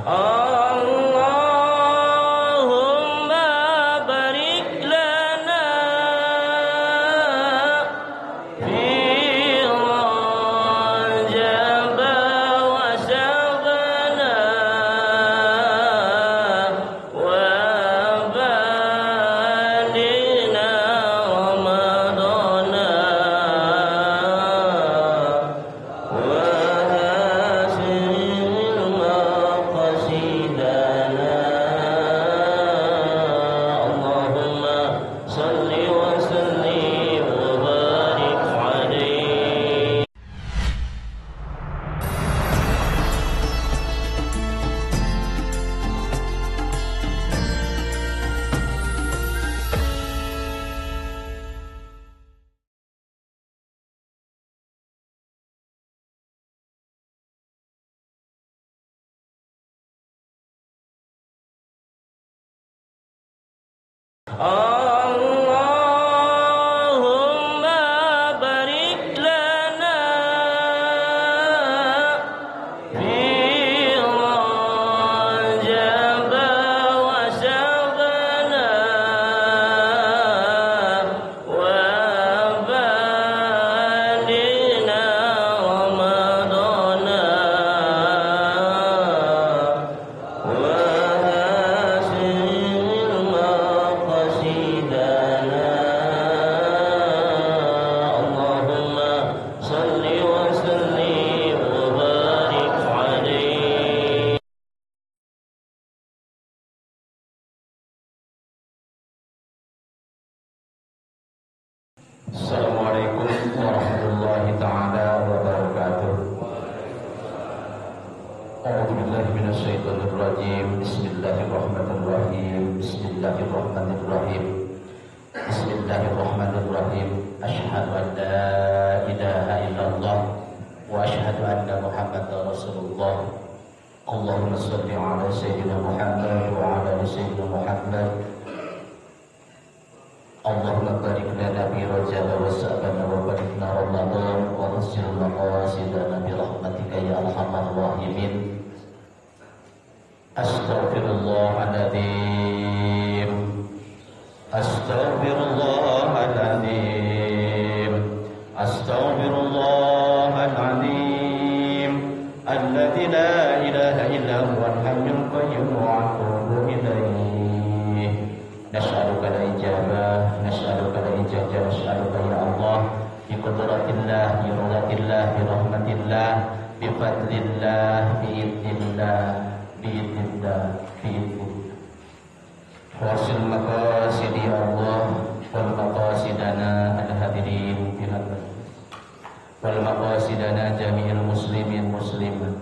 اللهم بارك لنا في رجب وشعبان وبلغنا رمضان وهاشم مقاصدنا اللهم صل وسلم وبارك عليه. اللهم بارك لنا في رجب وشعبان وبلغنا رمضان وهاشم مقاصدنا اللهم صل وسلم وبارك عليه. Assalamualaikum warahmatullahi taala wabarakatuh. A'udzu billahi minasyaitonir rajim. Bismillahirrahmanirrahim. Bismillahirrahmanirrahim. Bismillahirrahmanirrahim. Asyhadu an la ilaha illallah wa asyhadu anna Muhammadar Rasulullah. Allahumma shalli ala sayyidina Muhammad wa ala ali sayyidina Muhammad. Allahumma barik lana fi Rajab wa Sha'ban wa barikhna Ramadan wa hasil maqasidana bi rahmatika ya arhamar rahimin. Astaghfirullahaladzim. Astaghfirullahaladzim. Astaghfirullahaladzim. Alladzi la ilaha illa huwal hayyul qayyum wa atubu ilaih. Nas'aluka al-ijabah, nas'aluka al-ijabah, nas'aluka ya Allah bi qudratillah, bi rahmatillah, bi rahmatillah, bi fadlillah, bi idnillah, bi idnillah, bi idnillah. Wasil maqasidi Allah wal maqasidana al-hadirin bil wal maqasidana jami'il muslimin muslimat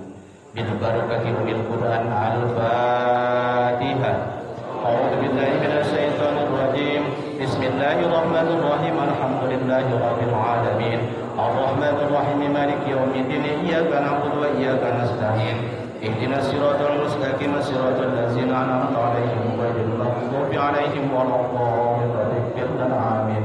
bil barakati bil Qur'an al-Fatihah. A'udzu billahi minasy syaithanir rajim. Bismillahirrahmanirrahim. Alhamdulillahi rabbil alamin. Arrahmanir rahim. Maliki yaumiddin. Iyyaka na'budu wa iyyaka nasta'in. Ihdinas siratal mustaqim. Siratal ladzina an'amta 'alaihim ghairil maghdubi 'alaihim waladdallin. Amin.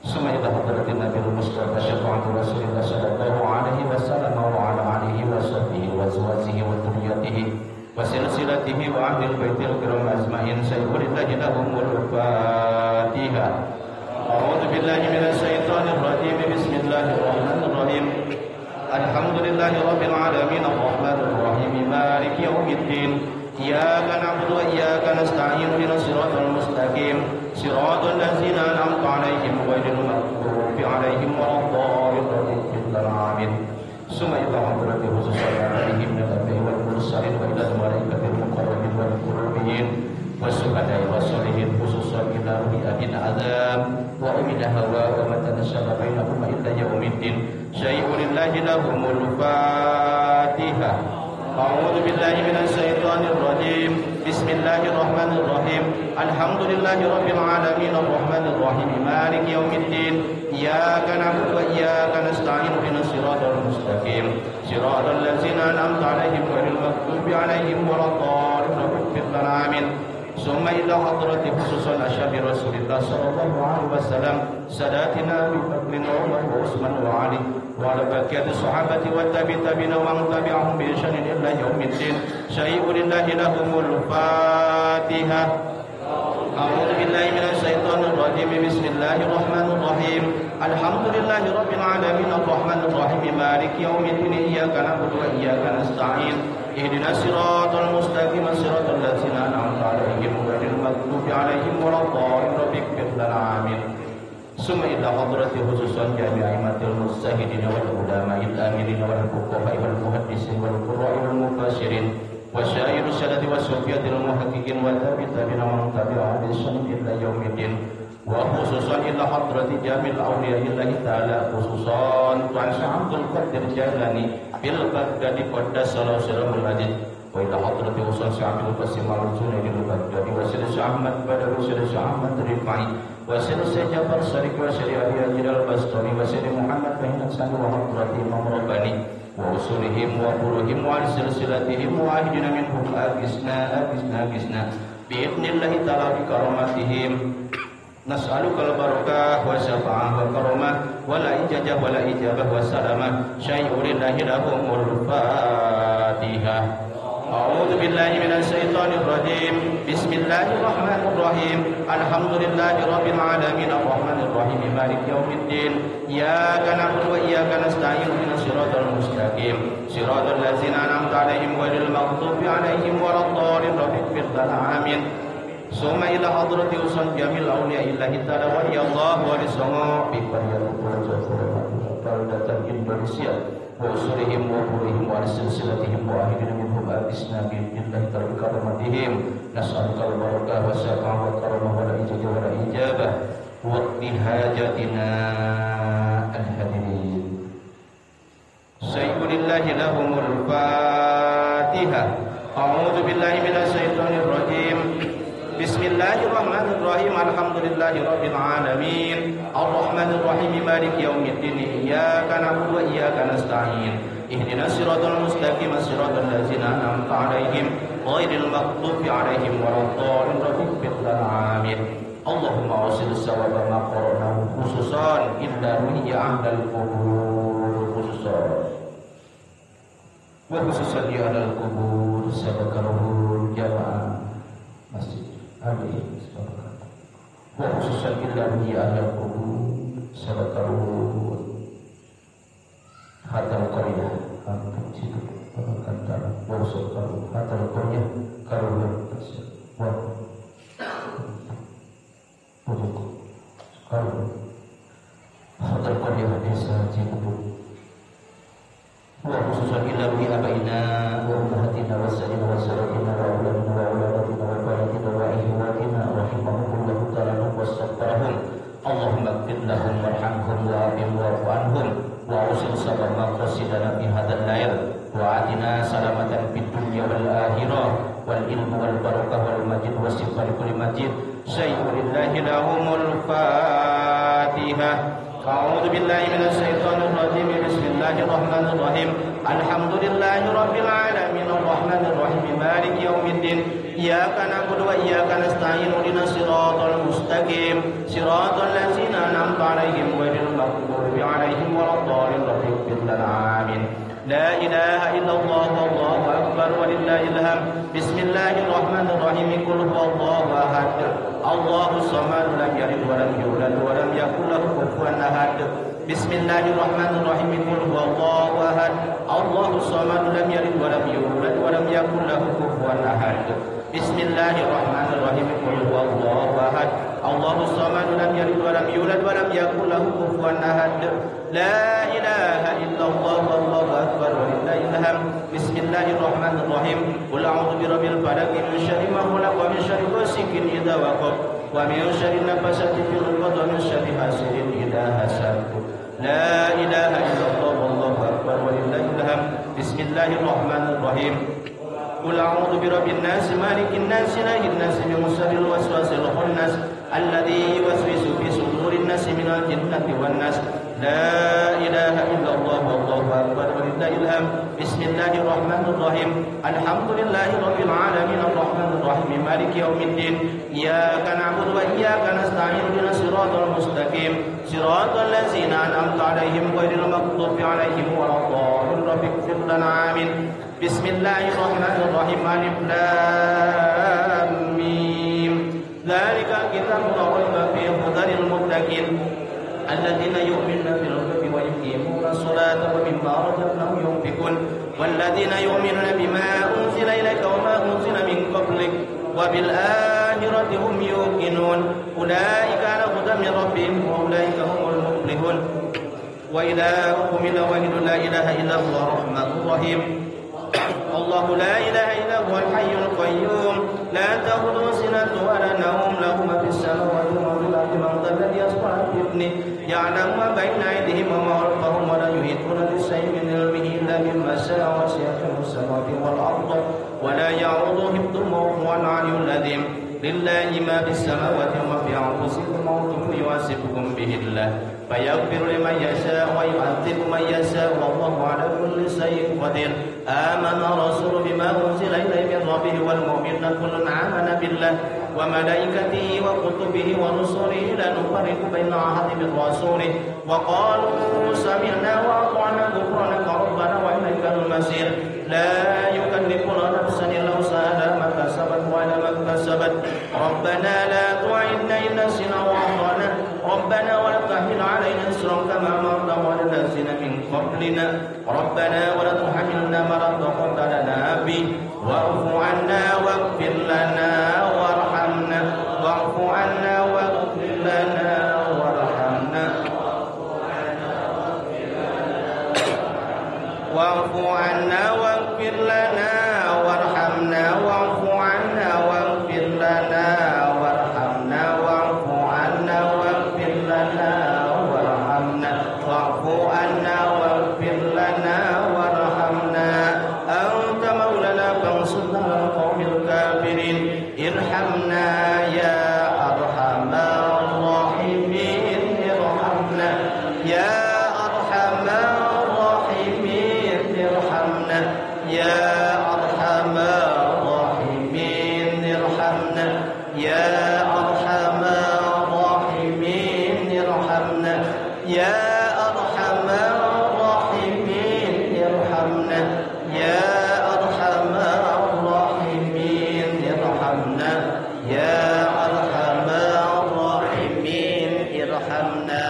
Summa ila hadratin Nabiul Mustafa syafa'atu Rasulillah sallallahu alaihi wasallam wa ala alihi wa sahbihi wa azwajihi wa dhurriyyatihi wa silsilatihi wa ahlil baitil kiram ajmain. Sayyidina lahumul Fatihah. A'udzu billahi minasy syaithanir rajim. Bismillahirrahmanirrahim. Alhamdulillahi rabbil alamin. Arrahmanir rahim. Maliki yaumiddin. Iyyaka na'budu wa iyyaka nasta'in. Ihdinas siratal mustaqim. Siratal ladzina an'amta 'alaihim ghairil maghdubi 'alaihim waladdallin. Amin. Summa ila hadrati khususan alaihim nabi wal mursalin wa ila malaikatil muqarrabin wal qurbiyin wasuhada'i wassalihin khususan ila ruhiyatin azam wa umina hawa wa matanasaba bainahum illa yaumiddin. Syai'ulillahi lahumul Fatihah. A'udzu billahi minasy syaithanir rajim. Bismillahirrahmanirrahim. Alhamdulillahi rabbil alamin. Arrahmanir rahim. Maliki yaumiddin. Iyyaka na'budu wa iyyaka nasta'in. Ihdinas siratal mustaqim. Siratal ladzina an'amta 'alaihim ghairil maghdubi 'alaihim waladdallin. Amin. Summa ila hadrati khususan ashabi Rasulillah sallallahu alaihi wasallam sadatina bi fadlin wa Utsman wa Ali وعلى بقية الصحابة والتابعين ومن تبعهم بإحسان إلى يوم الدين. شيء لله لهم الفاتحة. أعوذ بالله من الشيطان الرجيم. بسم الله الرحمن الرحيم. الحمد لله رب العالمين الرحمن الرحيم مالك يوم الدين. إياك نعبد وإياك نستعين. اهدنا الصراط المستقيم صراط الذين أنعمت عليهم غير المغضوب عليهم ولا الضالين. رب اغفر لنا آمين. ثم إلى حضرة خصوصا جميع أئمة المجتهدين والعلماء الآمرين والفقهاء والمحدثين والقراء والمفسرين وسائر السادة والصوفية المحققين والتابعين ومن تبعهم بإحسان إلى يوم الدين. وخصوصا إلى حضرة جميع أولياء الله تعالى خصوصا Tuan Syekh Abdul Qadir Jailani bil Baghdadi Qaddas Sallallahu Alaihi wa ila hadrati Usul Syekh Abdul Qasim Al-Junaidi bil Baghdadi wa Syekh Ahmad Badar wa Syekh Ahmad Rifai wa Syekh Jafar Sadiq wa Syekh Ali Ajil Bastami wa Syekh Muhammad bin Hasan wa hadrati Imam Rabbani wa usulihim wa furuhim wa silsilatihim wa ahdina minhum agisna bi'idnillahi ta'ala bi karamatihim. Nas'alukal barakah wa syafa'ah wa karamah wa la ijajah wa la ijabah wa salamah. Syai'ulillahi lahumul Fatihah. A'udzu billahi minasy syaithanir rajim. Bismillahirrahmanirrahim. Alhamdulillahi rabbil alamin arrahmanir rahim maliki yaumiddin. Iyyaka na'budu wa iyyaka nasta'in ihdinas siratal mustaqim siratal ladzina an'amta 'alaihim ghairil maghdubi 'alaihim waladdallin. Rabbighfir lana amin. Summa ila hadrati usul jamil awliya illahi ta'ala wa yallahu wa risama bi qardatan Indonesia wa usulihim wa qulihim wa silsilatihim wa ahdina minhum abisna bi illahi ta'ala karamatihim. Nas'alukal barakah wa syafa'ah wa karamah wa la ijajah wa la ijabah wa bihajatina al-hadirin. Sayyulillahi lahumul Fatihah. A'udzu billahi minasy syaithanir rajim. Bismillahirrahmanirrahim. Alhamdulillahi rabbil alamin arrahmanir rahim maliki yaumiddin. Iyyaka na'budu wa iyyaka nasta'in ihdinas siratal mustaqim siratal ladzina an'amta 'alaihim ghairil maghdubi 'alaihim waladdallin. Rabbighfir lana amin. Allahumma awsil sawaba ma qara'nahu khususan illa ruhiya ahlal qubur khususan ya ahlal qubur sabaqaruhul jamaah masjid. Amin. Wa khususan illa bi ahlul qubur sabaqaru hatal qaryah al-kecil kantara wa sabaqaru hatal qaryah karun wa karun hatal qaryah desa Cibubur wa khususan illa bi abaina wa ummahatina wa sayyidina wa sayyidina wa ulamina wa ulamatina wa faratina wa ihwatina rahimahumullahu ta'ala wa sabarahum. Allahumma ighfir lahum warhamhum wa abim wa'fu anhum wa usil sabab maqasidana fi hadzal lail wa atina salamatan fid dunya wal akhirah wal ilmu wal barakah wal majid wa sifat kulli majid. Syai'ulillahi lahumul Fatihah. A'udzu billahi minasy syaithanir rajim. Bismillahirrahmanirrahim. Alhamdulillahi rabbil alamin arrahmanir rahim maliki yaumiddin. Iyyaka na'budu wa iyyaka nasta'in ihdinas siratal mustaqim siratal ladzina an'amta 'alaihim ghairil maghdubi 'alaihim waladdallin. Rabbighfir lana amin. La ilaha illallah wallahu akbar walillahil hamd. Bismillahirrahmanirrahim. Qul huwallahu ahad. Allahus samad. Lam yalid wa lam yulad wa lam yakul lahu kufuwan ahad. Bismillahirrahmanirrahim. Qul huwallahu ahad. Allahus samad. Lam yalid wa lam yulad wa lam yakul lahu kufuwan ahad. Bismillahirrahmanirrahim. Qul huwallahu ahad. Allahus samad. Lam yalid wa lam yulad wa lam yakul lahu kufuwan ahad. La ilaha illallah wallahu akbar walillahil hamd. Bismillahirrahmanirrahim. Qul a'udzu birabbil falaq min syarri ma khalaq wa min syarri ghasiqin idza waqab wa min syarri nafasati fil 'uqad wa min syarri hasidin idza hasad. La ilaha illallah wallahu akbar walillahil hamd. Bismillahirrahmanirrahim. Qul a'udzu birabbin nas malikin nas ilahin nas min syarril waswasil khannas alladzi yuwaswisu fi sudurin nas minal jinnati wan nas. لا إله إلا الله والله أكبر ولله الحمد بسم الله الرحمن الرحيم الحمد لله رب العالمين الرحمن الرحيم مالك يوم الدين إياك نعبد وإياك نستعين اهدنا الصراط المستقيم صراط الذين أنعمت عليهم غير المغضوب عليهم ولا الضالين رب اغفر لنا آمين بسم الله الرحمن الرحيم ألف لام ميم ذلك الكتاب لا ريب فيه هدى للمتقين الذين يؤمنون بالغيب ويقيمون الصلاة ومما رزقناهم ينفقون والذين يؤمنون بما أنزل إليك وما أنزل من قبلك وبالآخرة هم يوقنون أولئك على هدى من ربهم وأولئك هم المفلحون وإلهكم إله واحد لا إله إلا هو الرحمن الرحيم الله لا إله إلا هو الحي القيوم لا تأخذه سنة ولا نوم له ما في السماوات وما في الأرض من ذا الذي يشفع بإذنه يعلم ما بين أيديهم وما خلفهم ولا يحيطون بشيء من علمه إلا بما شاء وسع كرسيه السماوات والأرض ولا يعوض حفظهما وهو العلي العظيم لله ما في السماوات وما في أنفسكم وأنتم يحاسبكم به الله فيغفر لمن يشاء ويعذب من يشاء والله على كل شيء قدير آمن الرسول بما أنزل إليه من ربه والمؤمنون كل آمن بالله وملائكته وكتبه ورسله لا نفرق بين أحد من رسوله وقالوا سمعنا وأطعنا غفرانك ربنا وإليك المصير لا يكلف نفسا إلا وسعها ما كسبت وإلى ما اكتسبت ربنا لا تعدنا إن نسينا وأخطأنا ربنا ولا تحمل علينا إصرا كما حملته على الذين من قبلنا ربنا ولا تحملنا ما لا طاقة لنا به واعف عنا واغفر لنا وارحمنا واعف عنا واغفر لنا وارحمنا واعف عنا واغفر لنا وارحمنا واعف عنا واغفر لنا وارحمنا واعف عنا واغفر لنا وارحمنا واعف عنا واغفر لنا وارحمنا أنت مولانا فانصرنا على القوم الكافرين ارحمنا يا أرحم الراحمين ارحمنا يا أرحم الراحمين ارحمنا يا أرحم الراحمين ارحمنا يا أرحم الراحمين ارحمنا يا أرحم الراحمين ارحمنا يا أرحم الراحمين ارحمنا يا أرحم الراحمين ارحمنا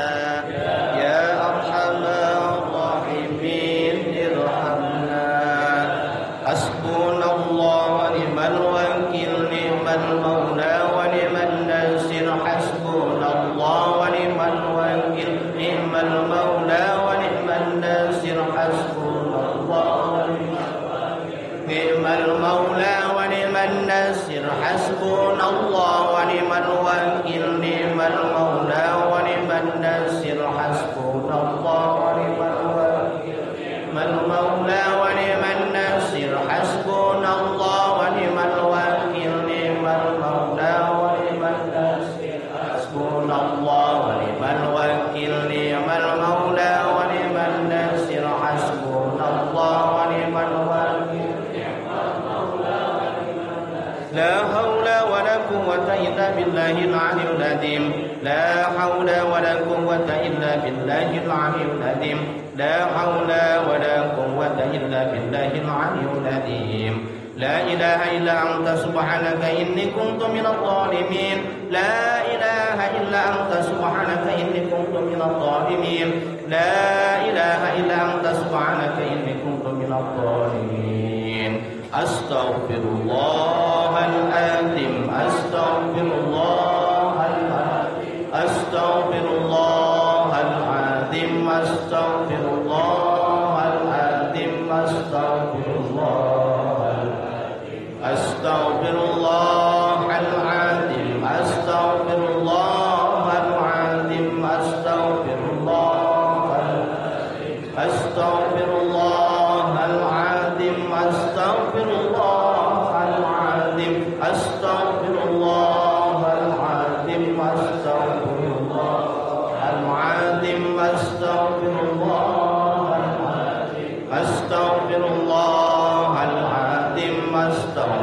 يا أرحم الراحمين ارحمنا حسبنا الله ونعم الوكيل نعم المولى ونعم الناصر حسبنا الله ونعم الوكيل نعم المولى ونعم الناصر حسبنا الله نعم المولى ونعم الناصر حسبنا الله ونعم الوكيل نعم المولى ونعم الناصر حسبنا الله ونعم الوكيل نعم المولى ونعم الناصر حسبنا الله ونعم الوكيل نعم المولى ونعم الناصر حسبنا الله ونعم الوكيل نعم المولى ونعم الناصر حسبنا الله ونعم الوكيل لا حول ولا قوة إلا بالله العلي العظيم لا حول ولا قوة إلا بالله العلي العظيم لا حول ولا قوة إلا بالله العلي العظيم لا إله إلا أنت سبحانك إني كنت من الظالمين لا إله إلا أنت سبحانك إني كنت من الظالمين لا إله إلا أنت سبحانك إني كنت من الظالمين أستغفر الله العظيم أستغفر الله العظيم أستغفر الله العظيم أستغفر الله العظيم أستغفر الله أستغفر الله العظيم أستغفر الله العظيم أستغفر الله أستغفر الله العظيم أستغفر الله العظيم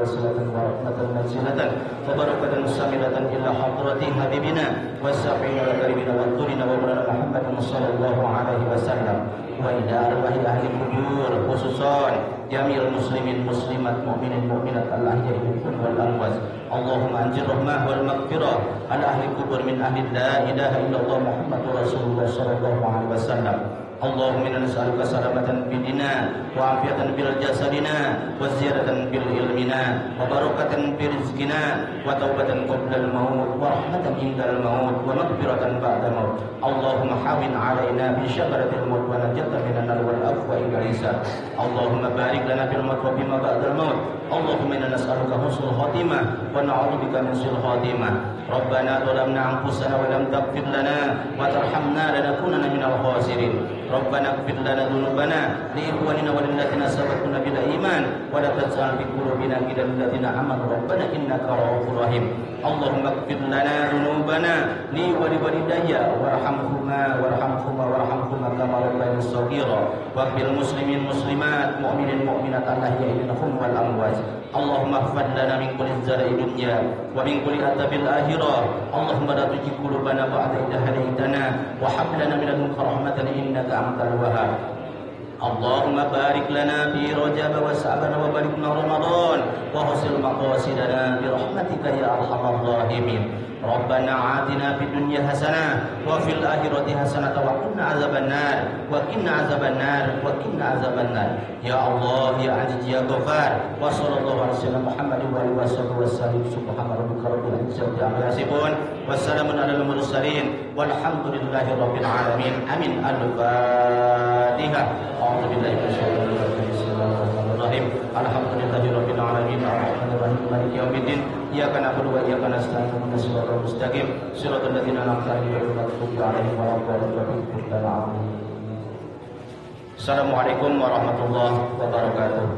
وسلة ورحمة منزلة وبركة ساملة إلى حضرة حبيبنا والسافعين والكريمين والدورين ومولانا محمد صلى الله عليه وسلم وإلى أرواح أهل القبور خصوصا جميع المسلمين مسلمات مؤمنين مؤمنات الأحياء منهم والأموات اللهم أنزل الرحمة والمغفرة على أهل القبور من أهل لا إله إلا الله محمد رسول الله صلى الله عليه وسلم اللهم إنا نسألك سلامة في ديننا وعافية في جسدنا وزيادة في علمنا وبركة في رزقنا وتوبة قبل الموت ورحمة عند الموت ومغفرة بعد الموت اللهم حاول علينا بشجرة الموت ونجد من النار والعفو إلى الحساب اللهم بارك لنا في الموت وفيما بعد الموت اللهم إنا نسألك حسن الخاتمة ونعوذ بك من سوء الخاتمة ربنا ظلمنا أنفسنا ولم تغفر لنا وترحمنا لنكونن من الخاسرين ربنا اغفر لنا ذنوبنا لإخواننا وللذين سبقونا بالإيمان ولا تجعل في قلوبنا غلا للذين آمنوا ربنا إنك رؤوف رحيم اللهم اغفر لنا ذنوبنا لي ولوالدي وارحمهما كما ربياني صغيرا واغفر المسلمين المسلمات مؤمنين مؤمنات الأحياء منهم والأموات اللهم اغفر لنا من كل زرع الدنيا ومن كل عذاب الآخرة اللهم لا تزغ قلوبنا بعد إذ هديتنا وهب لنا من لدنك رحمة إنك أنت الوهاب اللهم بارك لنا في رجب وشعبان وباركنا رمضان وحسن مقاصدنا برحمتك يا أرحم الراحمين ربنا آتنا في الدنيا حسنة وفي الآخرة حسنة وقنا عذاب النار وقنا عذاب النار يا الله يا عزيز يا غفار وصلى الله على سيدنا محمد وعلى آله وسلم سبحان ربك رب العزة عما يصفون والسلام على المرسلين والحمد لله رب العالمين آمين الفاتحة أعوذ بالله من الشيطان الرجيم بسم الله الرحمن الرحيم الحمد لله رب العالمين الرحمن الرحيم مالك يوم الدين إياك نعبد وإياك نستعين اهدنا الصراط المستقيم صراط الذين أنعمت عليهم غير المغضوب عليهم ولا الضالين. Assalamualaikum warahmatullahi wabarakatuh.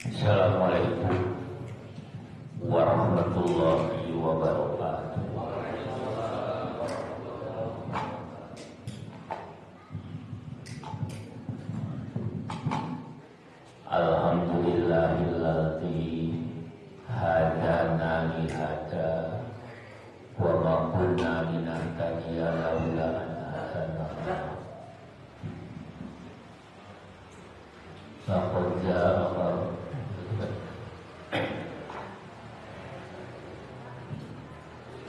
Assalamualaikum warahmatullahi wabarakatuh. Alhamdulillahilladzi hadana li hada wa ma kunna linahtadiya laula an hadana laqad jaa'a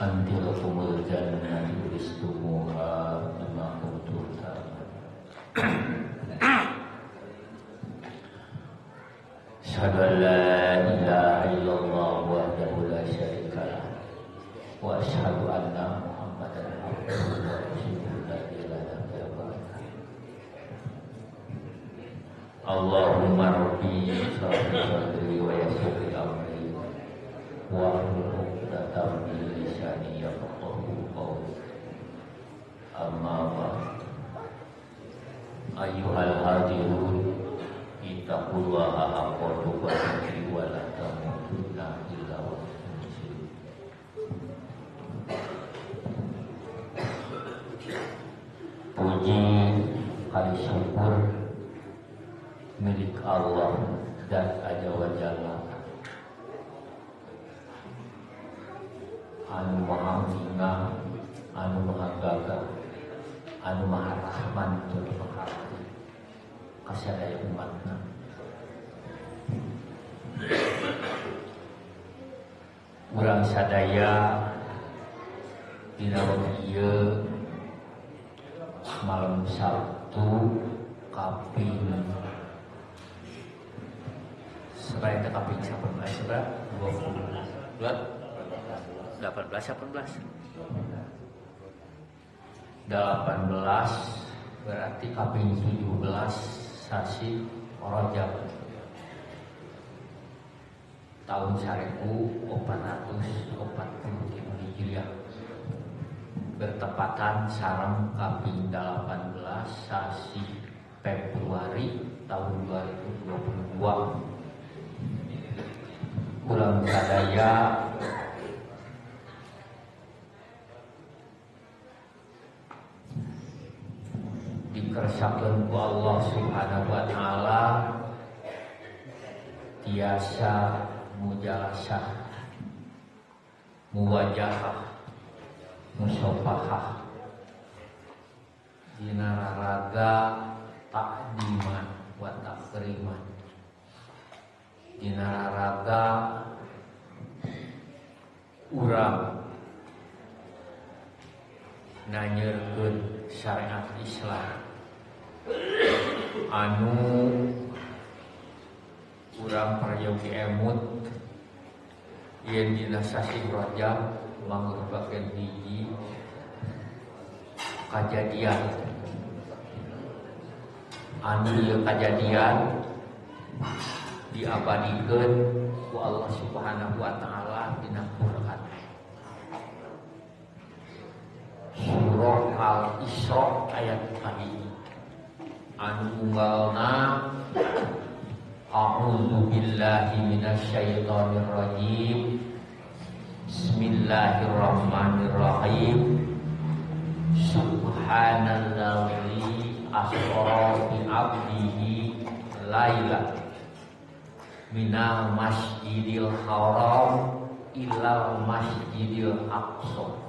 antilakumul jannatu uristumuha bima kuntum ta'malun. Asyhadu an la ilaha illallah wahdahu la syarika lah wa asyhadu anna Muhammadan abduhu wa rasuluhu la ilaha illallah. Allahumma rabbi shrah li sadri wa yassir li amri wa hlul 'uqdatam min lisani yafqahu qawli. Amma ba'd. Ayyuhal hadirun ittaqullaha haqqa tuqatih wa la tamutunna illa wa antum muslimun. Puji kali syukur milik Allah dan Azza wa Jalla, anu maha hingga, anu maha gagah, anu maha rahman tur maha rahim kasadaya umatna. Urang sadaya dina ieu malam Sabtu kaping selain kaping 18 sudah 18 berarti kaping 17 sasi Rajab tahun 1443 Hijriah bertepatan sareng kaping 18 sasi Februari tahun 2022. Ulang sadaya dimaksakeun ku Allah Subhanahu wa taala tiasa mujalasah muwajahah musafahah dina raraga takdiman wa takriman dina raraga urang nanyeurkeun syariat Islam anu urang prayogi emut yen dina sasi Rajab mangrupakeun hiji kajadian anu ieu kajadian diabadikeun ku Allah Subhanahu wa taala dina Quran. Surah Al-Isra ayat kahiji anu unggalna a'udzu billahi minasyaitonir rajim bismillahirrahmanirrahim subhanallazi asra bi 'abdihi laila minal masjidil haram ilal masjidil aqsa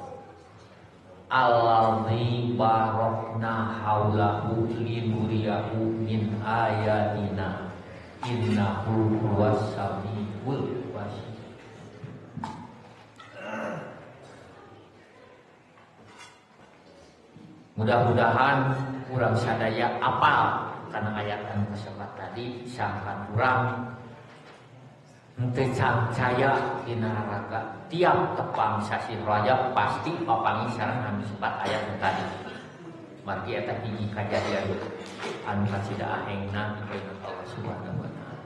allazi barakna haulahu linuriyahu min ayatina innahu huwas samiul basir. Mudah-mudahan urang sadaya apal karena ayat anu kasebat tadi sangkan urang henteu caya dina raraga tiap tepang sasi Rajab pasti papangi sareng anu sebat ayat tadi. Margi eta hiji kajadian anu kasida ahengna dikeun Allah Subhanahu wa taala.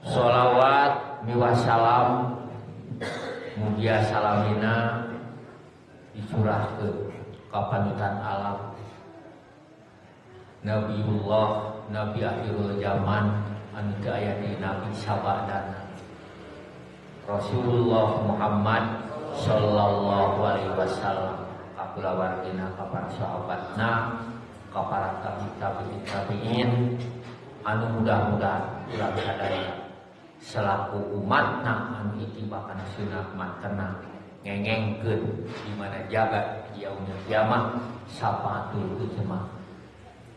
Sholawat miwassalam mugia salamina dicurahkeun ka panutan alam Nabiullah Nabi akhirul zaman anu teu aya di nabi sabadana Rasulullah Muhammad sallallahu alaihi wasallam ka kulawargina ka para sahabatna ka para tabi'in anu mudah-mudahan ulah sadaya selaku umatna anu itibakana sunnah matena ngengengkeun di mana jagat yaumul kiamah sapaatul jemaah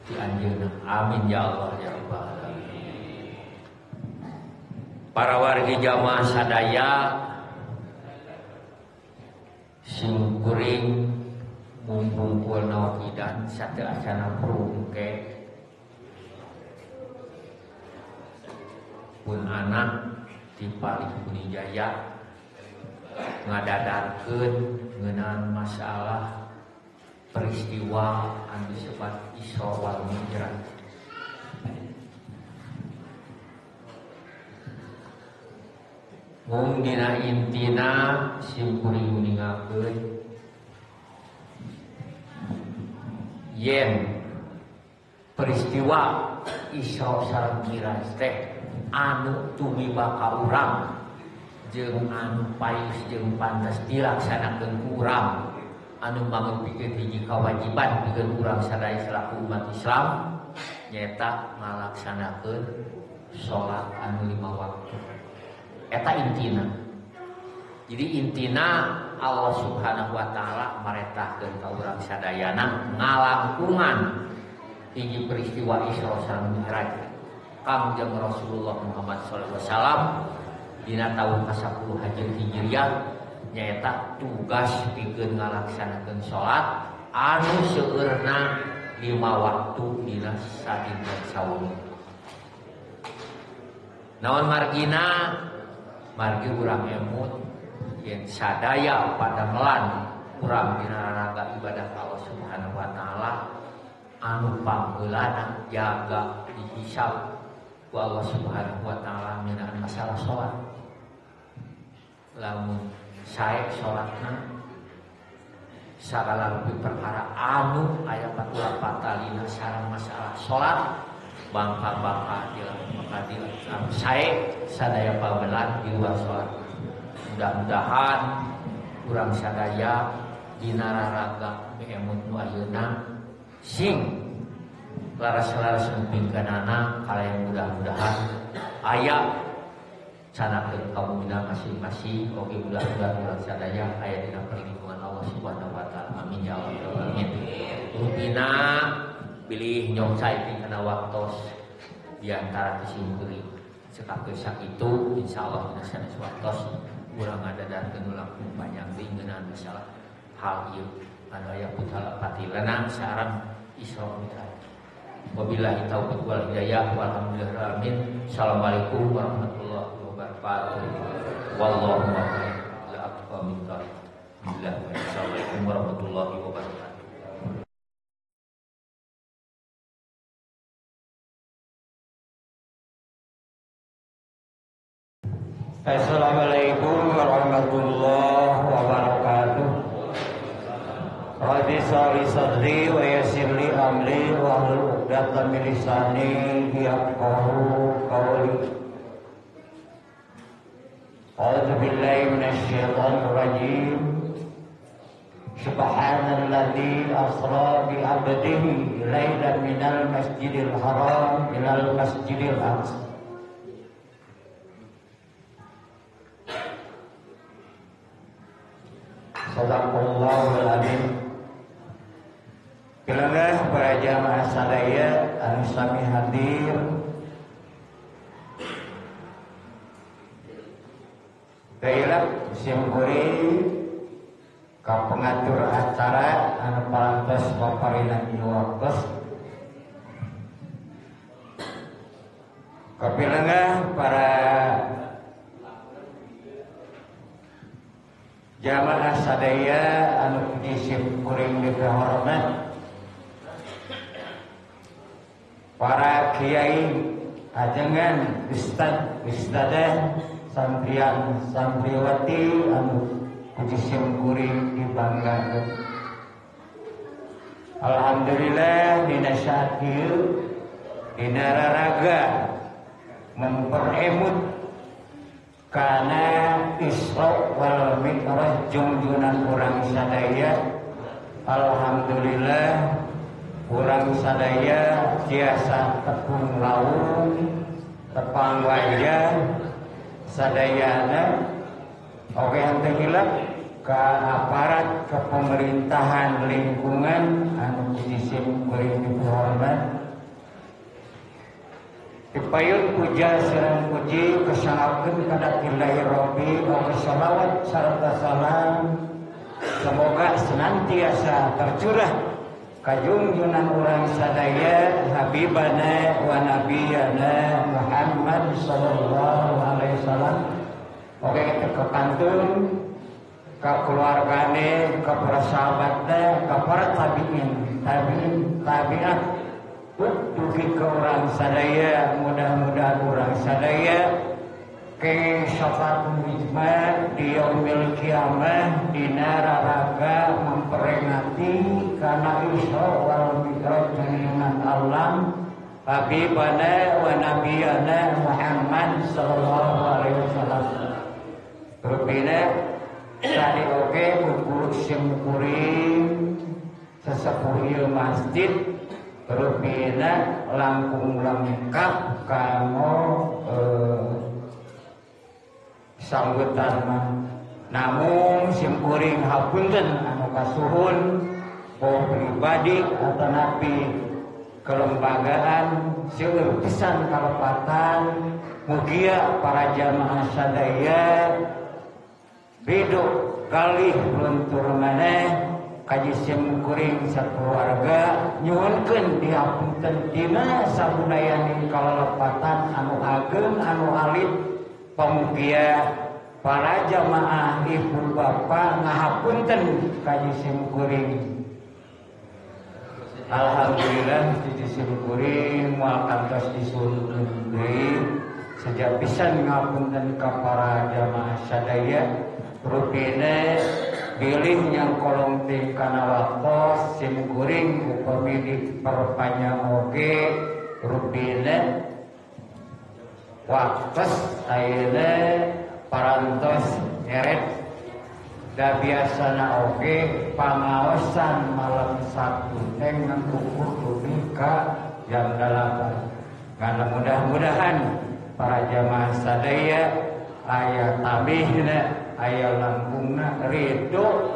di anjeunna amin ya Allah ya rabbal alamin. Para wargi jamaah sadaya sing kuring mumpungkul nawakidan sateu acana prungke pun anak di Palih Bunijaya ngadadarkeun ngeunaan masalah peristiwa anu disebut Isra wal Mi'raj. Mung dina intina simkuring ningakeun yen peristiwa Isra sareng Mi'raj teh anu tumiba ka urang jeung anu payus jeung pantes dilaksanakeun ku urang anu mangeupikeun hiji kawajiban pikeun urang sadaya selaku umat Islam nyaeta ngalaksanakeun salat anu 5 waktu. Eta intina. Jadi intina Allah Subhanahu wa taala maretahkeun ka urang sadayana ngalangkungan hiji peristiwa Isra sareng Mi'raj. Kangjeng Rasulullah Muhammad sallallahu alaihi wasallam dina taun ka-10 Hijriah nyaeta tugas pikeun ngalaksanakeun salat anu seueurna 5 waktu dina sadina saum. Naon margina? Margi urang emut yen sadaya padamelan urang dina raraga ibadah Allah Subhanahu wa taala anu panggeulana jaga dihisab ku Allah Subhanahu wa taala ngeunaan masalah salat. Lamun sae salatna sagala rupi perkara anu aya patula patalina sareng masalah salat bangka saya sadaya pabelan di luar sholat. Mudah-mudahan kurang sadaya dina raraga beemut nu ayeuna sing laras-laras pingkanana kalayan mudah-mudahan aya canakeun kaum dina masing-masing oge mudah-mudahan kurang sadaya aya dina perlindungan Allah Subhanahu wa taala. Amin ya rabbal alamin. Rupina pilih nyongsai kana waktos di antara kesimpulan sekaligus itu insyaallah dina sanes waktos urang ngadadarkeun ulang banyak ngeunaan masalah hal ieu anu aya putra patilana sareng Isra Mi'raj. Wabillahi taufiq wal hidayah walhamdulillahil alamin. Assalamualaikum warahmatullahi wabarakatuh. Wallahu a'lam. La aqwa min dzalik. Assalamualaikum warahmatullahi wabarakatuh. Assalamualaikum warahmatullahi wabarakatuh. Rabbi shrah li sadri wa yassir li amri wahlul 'uqdatam min lisani yafqahu qawli. A'udzu billahi minasy syaithanir rajim. Subhanalladzi asra bi 'abdihi lailan minal masjidil haram ilal masjidil aqsa. Sadaqallahul azim. Kelenggah para jamaah sadaya anu sami hadir Kailap simkuri ka pengatur acara anu parantos paparingan ieu waktos. Kapilenggah para jamaah sadaya anu disim kuring dihormat, para kiai ajengan ustadah santrian santriwati anu disim kuring dibanggakeun. Alhamdulillah dina saat ieu dina raraga memperemut karena Isra wal Mi'raj junjunan urang sadaya. Alhamdulillah urang sadaya tiasa tepung laung tepang wajah sadayana oge henteu hilap ka aparat kepemerintahan lingkungan anu disim kuring dihormat. Dipayun puja sareng puji kesalakeun kana Ilahi Rabbi wa shalawat sarta salam semoga senantiasa tercurah ka junjunan urang sadaya habibana wa nabiyana Muhammad sallallahu alaihi wasallam. Oke kita kepantun ka keluargane, ka para sahabatna, ka para tabi'at dugi ke orang sadaya, mudah-mudahan orang sadaya ke syafaat ijma di yaumil kiamah dina raraga memperingati karena Isra wal Mi'raj junjunan Allah habibana wa nabiyana Muhammad sallallahu alaihi wasallam. Rupina tadi oke buku simkuring sesepuh ieu masjid rupina langkung lengkap kanggo sambutan mah. Namun simkuring hapunten anu kasuhun poh pribadi atau napi kelembagaan seueur pisan kalepatan mugia para jamaah sadaya biduk kalih luntur maneh kaji simkuring sakeluarga nyuhunkeun dihapunten dina sabudayaning kalelepatan anu ageng anu alit pamugia para jamaah ibu bapa ngahapunten kaji simkuring. Alhamdulillah kaji simkuring moal kantos disuhun deui sejak pisan ngapunten ka para jamaah sadaya rupine pilih yang kolong tim kana waktos simkuring upami diperpanjang oge rubina waktos ayeuna parantos nyeret da biasana oge pangaosan malam Sabtu teh ngukur dugi ka jam 8. Karena mudah-mudahan para jamaah sadaya aya tabihna aya langkungna ridho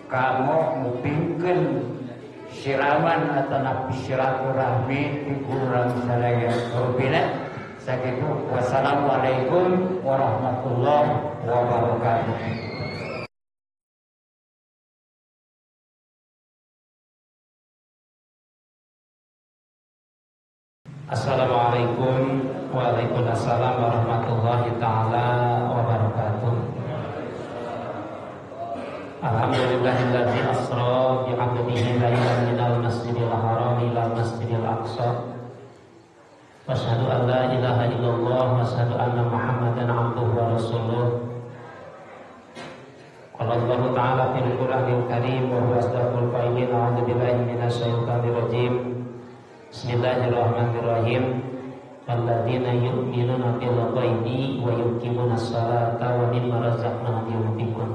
kamu ngupingkeun siraman atau silaturahmi di kurang sadaya rubina sakitu. Wassalamualaikum warahmatullahi wabarakatuh. Assalamualaikum waalaikumsalam warahmatullahi ta'ala wabarakatuh. Alhamdulillahilladzi asra bi'abdihi laylan minal masjidil haram ila masjidil aqsa. Wa asyhadu an la ilaha illallah wa asyhadu anna Muhammadan abduhu wa rasuluh. Qala Allah ta'ala fil Qur'anil Karim wa huwa asdaqul qailin. A'udzu billahi minasy syaithanir rajim. Bismillahirrahmanirrahim. Alladzina yu'minuna bil ghaibi wa yuqimunas salata wa mimma razaqnahum yunfiqun.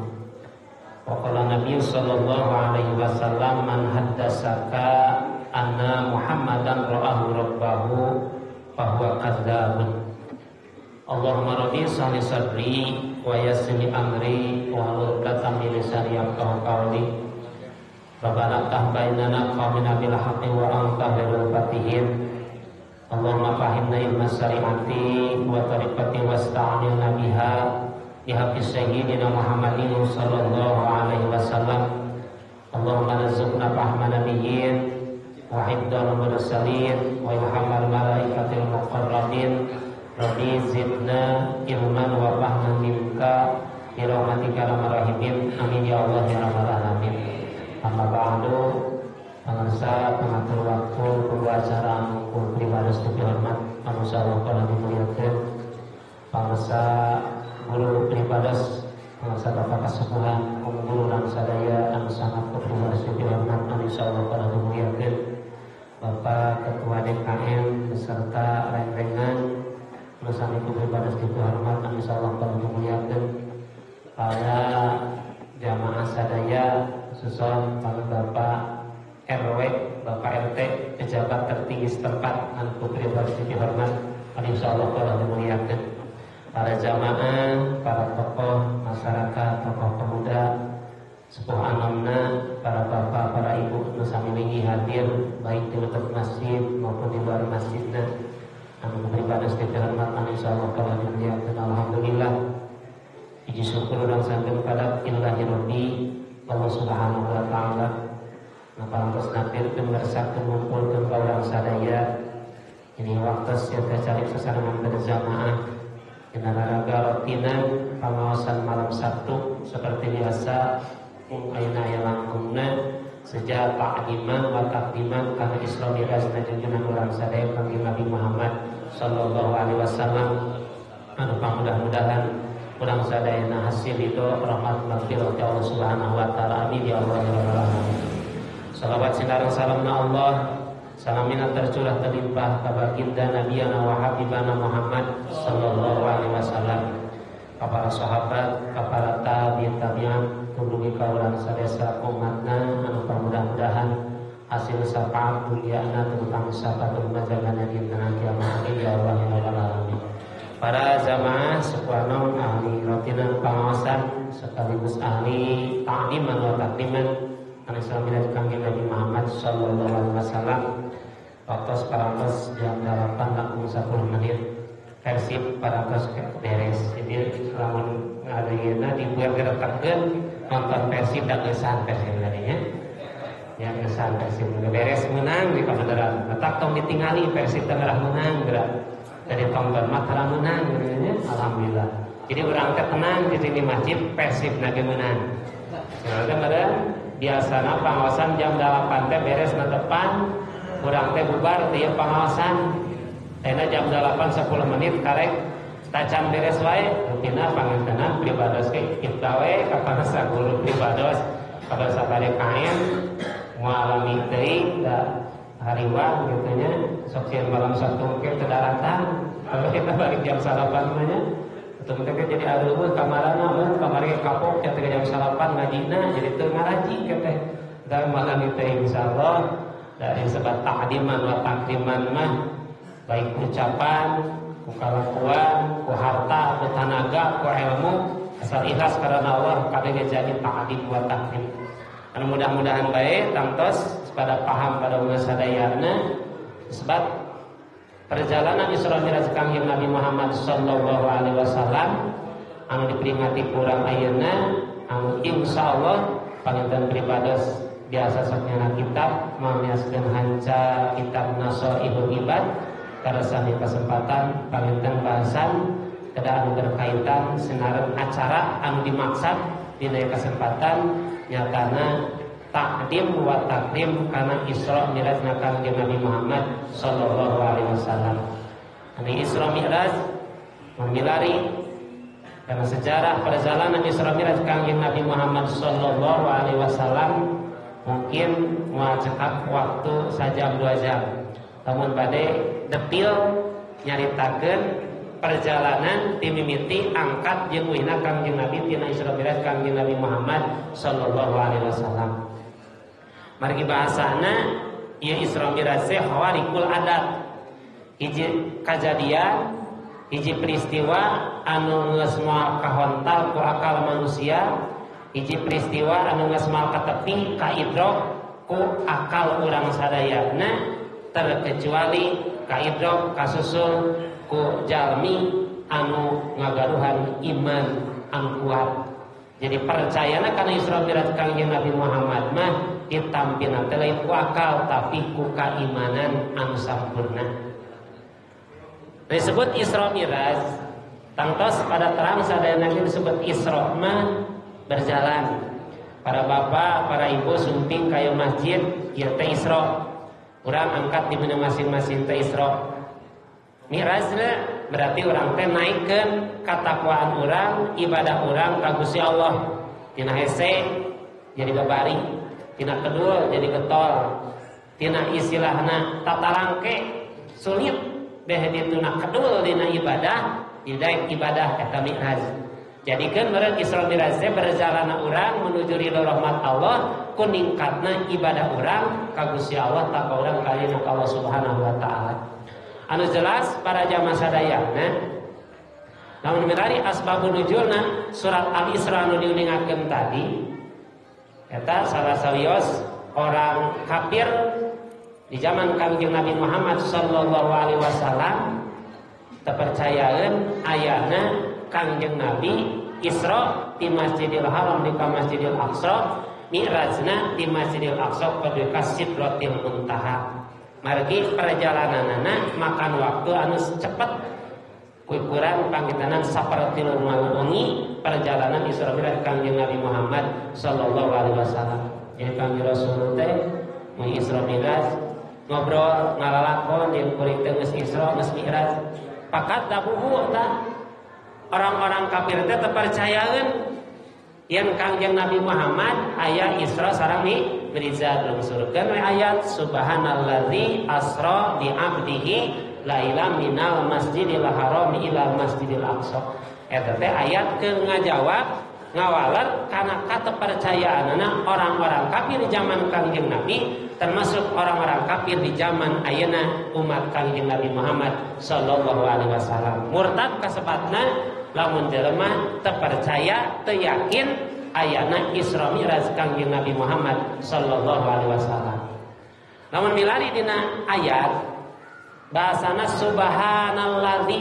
Wa qala Nabi sallallahu alaihi wasallam man haddatsaka anna Muhammadan ra'ahu rabbahu fa huwa kadzdzabun. Allahumma rabbi shalli sadri wa yassir amri wa hlul 'uqdatam min lisani yafqahu qawli. Rabbana tahbainana qawmina bil haqqi wa anta khairul fatihin. Allahumma fahimna ilma syari'ati wa tariqati wasta'inna biha bihaqqi sayyidina Muhammadin sallallahu alaihi wasallam. Allahumma narzuqna fahma nabiyyin wa hifdzal mursalin wa ilhamal malaikatil muqarrabin. Rabbi zidna ilman wa fahman minka bi rahmatika ya arhamar rahimin. Amin ya Allah ya rabbal alamin. Amma ba'du, pemirsa pengatur waktu kudu acara ngumpul pribadi studio hormat manusia lokal dimuliakeun. Pemirsa guru pribados, pemirsa Bapak Kasepuhan, guru dan sadaya anu sangat pribadi studio hormat manusia lokal dimuliakeun. Bapak Ketua DKM beserta reng-rengan pemirsa pribadi studio hormat manusia lokal dimuliakeun. Para jamaah sadaya susun para Bapak RW, Bapak RT, pejabat tertinggi setempat dan putri bersih hormat, insyaallah Allah dimuliakan. Para jamaah, para tokoh masyarakat, tokoh pemuda, sepuh anamna, para bapak, para ibu, sami wingi hadir baik di leuteut masjid maupun di luar masjidna. Anu beribadah sedaya hormat, insyaallah Allah dimuliakan. Alhamdulillah. Puji syukur dan sanjung pada ilahi Rabbi Allah subhanahu wa ta'ala. Napantos napirkeun ngersakkeun ngumpulkeun kaula sadaya. Ini waktu siapa cari sasaran berjamaah. Dina raraga rotinan pangaosan malam Sabtu seperti biasa ayeuna aya langkungna sejak takdiman wa takdiman kana Isra Mi'rajna junjungan urang sadaya kangjeng Nabi Muhammad sallallahu alaihi wasallam. Anu mudah-mudahan urang sadayana hasil itu rahmat maghfirah Allah subhanahu wa ta'ala. Amin ya Allah ya rabbal alamin. Salawat sinareng salamna Allah salamina tercurah terlimpah ka baginda nabiyana wa habibana Muhammad sallallahu alaihi wasallam, ka para sahabat, ka para tabi'in tulugi ka urang sadaya umatna anu mudah-mudahan hasil syafaat dunyana tentang syafaatul majana dina kiamat ya Allah ya rabbal alamin. Para jamaah sepuanom ahli rotinan pengawasan sekaligus ahli ta'liman wa takliman anu salamiran kangjeng Nabi Muhammad sallallahu alaihi wasallam. Waktu parantos jam 8 langkung 10 menit Persib parantos beres. Jadi lamun ngadeuna dibuat gerakkeun nonton Persib dan gesan Persib tadinya. Ya gesan Persib beres menang di Pangandaran. Matak tong ditingali Persib teh menang gerak. Dari tonton mata menang gitu. Alhamdulillah. Jadi orang tenang di sini masjid Persib nage menang. Sebenarnya biasanya pengawasan jam 8 teh beres na depan, urang teh bubar dia pengawasan. Tena jam 8 10 menit karek tacan beres wae. Rutina pangantenan pribados ke kita we kapan saguru pribados kada sabare kain moal alami teuing da hariwang gitu nya. sok siang malam Sabtu ke daratan. Kalau kita balik jam 8 namanya. Atau mereka jadi aduh kamarana mun kamari kapok jam 3 jam 8 ngajina jadi teu ngaraji teh. Dan malam itu insyaallah dari sebat ta'diman wa takriman mah baik ucapan, ku kalakuan, ku harta, ku tenaga, ku ilmu asal ikhlas karena Allah kabeh jadi ta'dim wa takrim. Anu mudah-mudahan bae tangtos pada paham pada sadayana sebab perjalanan Isra Mi'raj Kangjeng Nabi Muhammad sallallahu alaihi wasallam anu diperingati kurang ayeuna anu insyaallah panginten pribados biasa saknyana kitab mamiaskeun hanca kitab Nasaihul Ibad karasani kesempatan panginten bahasan keadaan berkaitan senareun acara anu dimaksud dina kesempatan nyatana takdim wa takrim karena Isra Mi'raj Kangjeng Nabi Muhammad sallallahu alaihi wasallam. Ini Isra Mi'raj memilari karena sejarah perjalanan Isra Mi'raj Kangjeng Nabi Muhammad sallallahu alaihi wasallam mungkin cekap waktu sajam 2 jam. Namun bade detail nyaritakeun perjalanan timimiti angkat jeung wihna Kangjeng Nabi tina Isra Mi'raj Kangjeng Nabi Muhammad sallallahu alaihi wasallam. Margi bahasana ieu Isra Mi'raj teh hawarikul adat. Hiji kajadian, hiji peristiwa anu geus moal kahontal ku akal manusia, hiji peristiwa anu geus moal katepi kaidrok ku akal urang sadayana terkecuali kaidrok kasusul ku jalmi anu ngagaruhan iman anu kuat. Jadi percayana kana Isra Mi'raj Kangjeng Nabi Muhammad mah ditampina teh lain ku akal tapi ku keimanan anu sampurna. Disebut Isra Mi'raj tangtos pada terang sadayana disebut Isra mah berjalan. Para bapak, para ibu sumping kayu masjid ieu teh Isra. Urang angkat di mana masing-masing teh Isra. Mi'rajna berarti orang teh naikkeun katakwaan urang, ibadah urang ka Gusti Allah. Tina hese jadi babari, tina kedul jadi getol, tina istilahna tatalangke sulit beh dituna kedul dina ibadah, didaek ibadah eta Mi'raj. Jadikeun meureun Isra Mi'raj teh perjalanan urang menuju ridho rahmat Allah ku ningkatna ibadah urang ka Gusti Allah ta ka urang ka Allah Subhanahu wa taala. Anu jelas para jamaah sadayana lamun milari asbabun nuzulna surat Al-Isra anu diuningakeun tadi eta salah sawios orang kafir di zaman Kangjeng Nabi Muhammad sallallahu alaihi wasallam tepercayaeun ayana Kangjeng Nabi Isra di Masjidil Haram di Masjidil Aqsa, Mi'rajna di Masjidil Aqsa ka Sidratil Muntaha. Margi perjalananana makan waktu anu cepet ukuran pangitanan sapertilun wengi perjalanan Isra Mi'raj Kangjeng Nabi Muhammad sallallahu alaihi wasallam. Jadi Kangjeng Rasul teh mun Isra Mi'raj ngobrol ngalalakon jeung kuring teh geus Isra geus Mi'raj. Pakat dabuhu tah orang-orang kafir teh percayaeun yen Kangjeng Nabi Muhammad aya Isra sareng Mi'raj lungsurkeun we ayat subhanallazi asra bi 'abdihi laila minal masjidil haram ila masjidil aqsa. Eta teh ayat keur ngajawab ngawaler kana katepercayaanna orang-orang kafir di zaman Kangjeng Nabi termasuk orang-orang kafir di zaman ayeuna umat Kangjeng Nabi Muhammad sallallahu alaihi wasallam. Murtad kasebabna lamun jelema teu percaya teu yakin ayana Isra Mi'raj Kangjeng Nabi Muhammad sallallahu alaihi wasallam. Lamun milari dina ayat bahasana subhanallazi.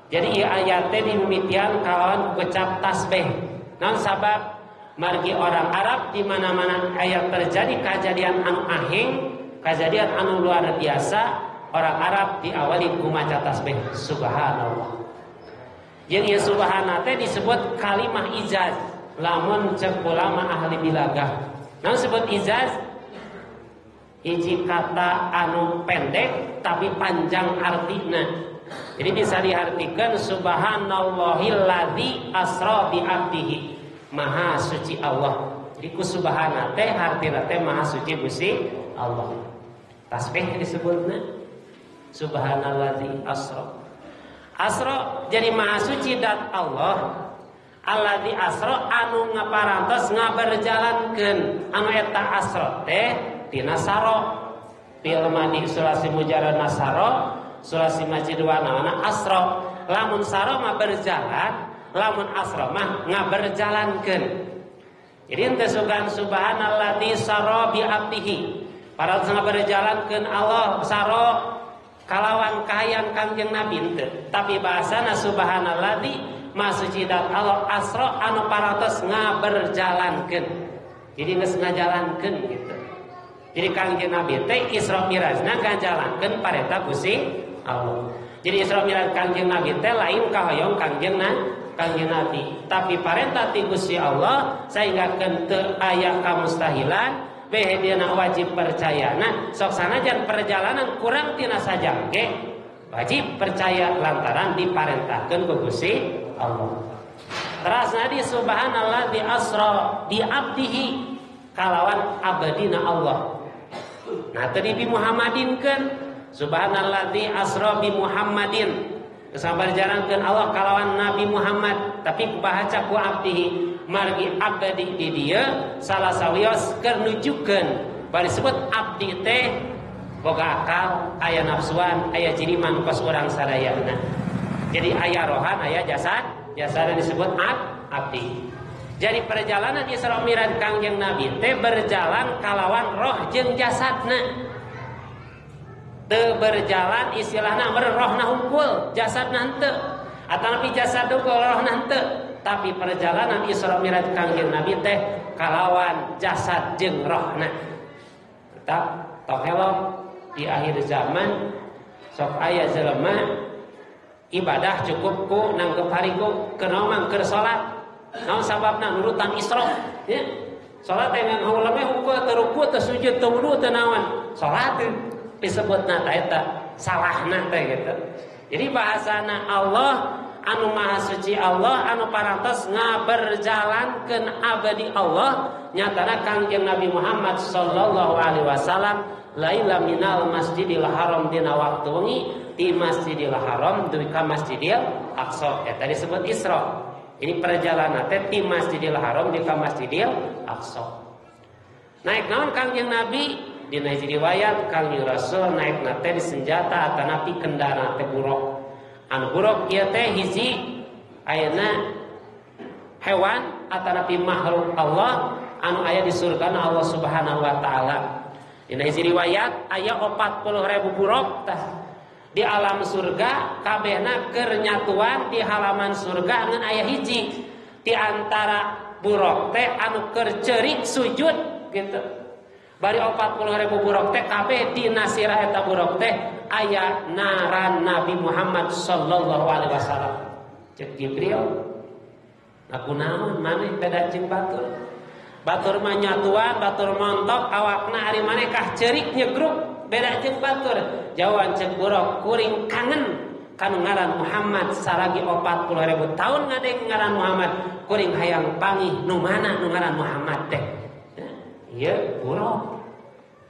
Jadi ieu ayat teh dimimitian kalawan ucap tasbih. Naon sabab margi orang Arab di mana-mana ayat terjadi kejadian anu ahing, kejadian anu luar biasa, orang Arab diawali ku maca tasbih subhanallah. Jeung ieu subhana teh disebut kalimah ijaz. Lamun cek ulama ahli bilagah. Naon disebut ijaz? Hiji kata anu pendek tapi panjang artina. Jadi bisa diartikan subhanallahilladzi asra bi 'abdihi. Maha suci Allah. Jadi ku subhana teh artina teh maha suci Gusti Allah. tasbih disebutna subhanalladzi asra. Asra jadi maha suci dat Allah. Alladzi asra anu ngaparantos ngaberjalankeun anu eta asra teh tina saro. Fil madi sulasi mujarrad nasaro, sulasi majid wa nawana asra. Lamun saro mah berjalan, lamun asra mah ngaberjalankeun. Jadi ente sugan subhanalladzi sara bi abdihi. Para ngaberjalankeun Allah saro kalawan kahayang Kangjeng Nabi teu. Tapi bahasana subhanalladzi masuci dat Allah asra anu parantos ngaberjalankeun. Jadi geus ngajalankeun gitu. Jadi Kangjeng Nabi teh Isra Mirajna ngajalankeun parenta Gusti Allah. Jadi Isra Miraj Kangjeng Nabi teh lain kahoyong Kangjeng Nabi, tapi parenta ti Gusti Allah sehingga teu aya kamustahilan beh dina wajib percayana. Sok sanajan perjalanan kurang tina sajangke wajib percaya lantaran diparentahkeun ku Gusti Allah. Terasna di subhanalladzi asra di abdihi kalawan abadina Allah. Nah tadi bi Muhammadinkeun subhanalladzi asra bi Muhammadin. Kesabar jarankeun Allah kalawan Nabi Muhammad, tapi bahaca ku abdihi margi abdi di dieu salah sawios keur nujukeun bari disebut abdi teh boga akal, aya nafsuan, aya jiriman kos urang sadayana. Jadi aya rohan, aya jasad, jasadna disebut abdi. Jadi perjalanan Isra Miraj Kangjeng Nabi teh berjalan kalawan roh jeung jasadna. Teu berjalan istilahna rohna hungkul, jasadna henteu. Atanapi jasad hungkul rohna henteu. Tapi perjalanan Isra Miraj Kangjeng Nabi teh kalawan jasad jeung rohna. Tetap tok helok di akhir zaman sok aya jelema ibadah cukup ku nanggep hariku kenaon mah keur salat. Naon sababna nurutan Isra ya. Salat teh ngan haula mah hungkul teu ruku teu sujud teu wudu teu naon. Salat disebutna ta eta salahna teh gitu. Jadi bahasana Allah anu maha suci Allah anu parantos ngaberjalankeun abadi Allah nyatana Kangjeng Nabi Muhammad sallallahu alaihi wasallam laila minal masjidil haram dina waktu wengi di Masjidil Haram duwi ka Masjidil Aqsa eta disebut Isra. Ini perjalanan teh di Masjidil Haram di ka Masjidil Aqsa. Naik naon Kangjeng Nabi dina hiji riwayat Kangjeng Rasul naik nate di senjata atanapi kendaraan teh buruk. Anu buruk ieu teh hiji ayeuna hewan atanapi makhluk Allah anu aya di surgana Allah Subhanahu wa taala. Dina hiji riwayat aya 40.000 buruk tah di alam surga kabehna keur nyatuan di halaman surga ngan aya hiji di antara buruk teh anu keur ceurik sujud gitu. Bari 40.000 buruk teh kabeh di nasirah eta buruk teh aya naran Nabi Muhammad sallallahu alaihi wasallam. Cek Jibril, aku naon maneh beda jeung batur. Batur mah nyatuan, batur montok awakna ari maneh kah ceurik nyegruk beda jeung batur. Jawan cek buruk kuring kangen kanu ngaran Muhammad saragi 40.000 taun ngadeg ngaran Muhammad kuring hayang pangih nu mana nu ngaran Muhammad teh. Iya buruk.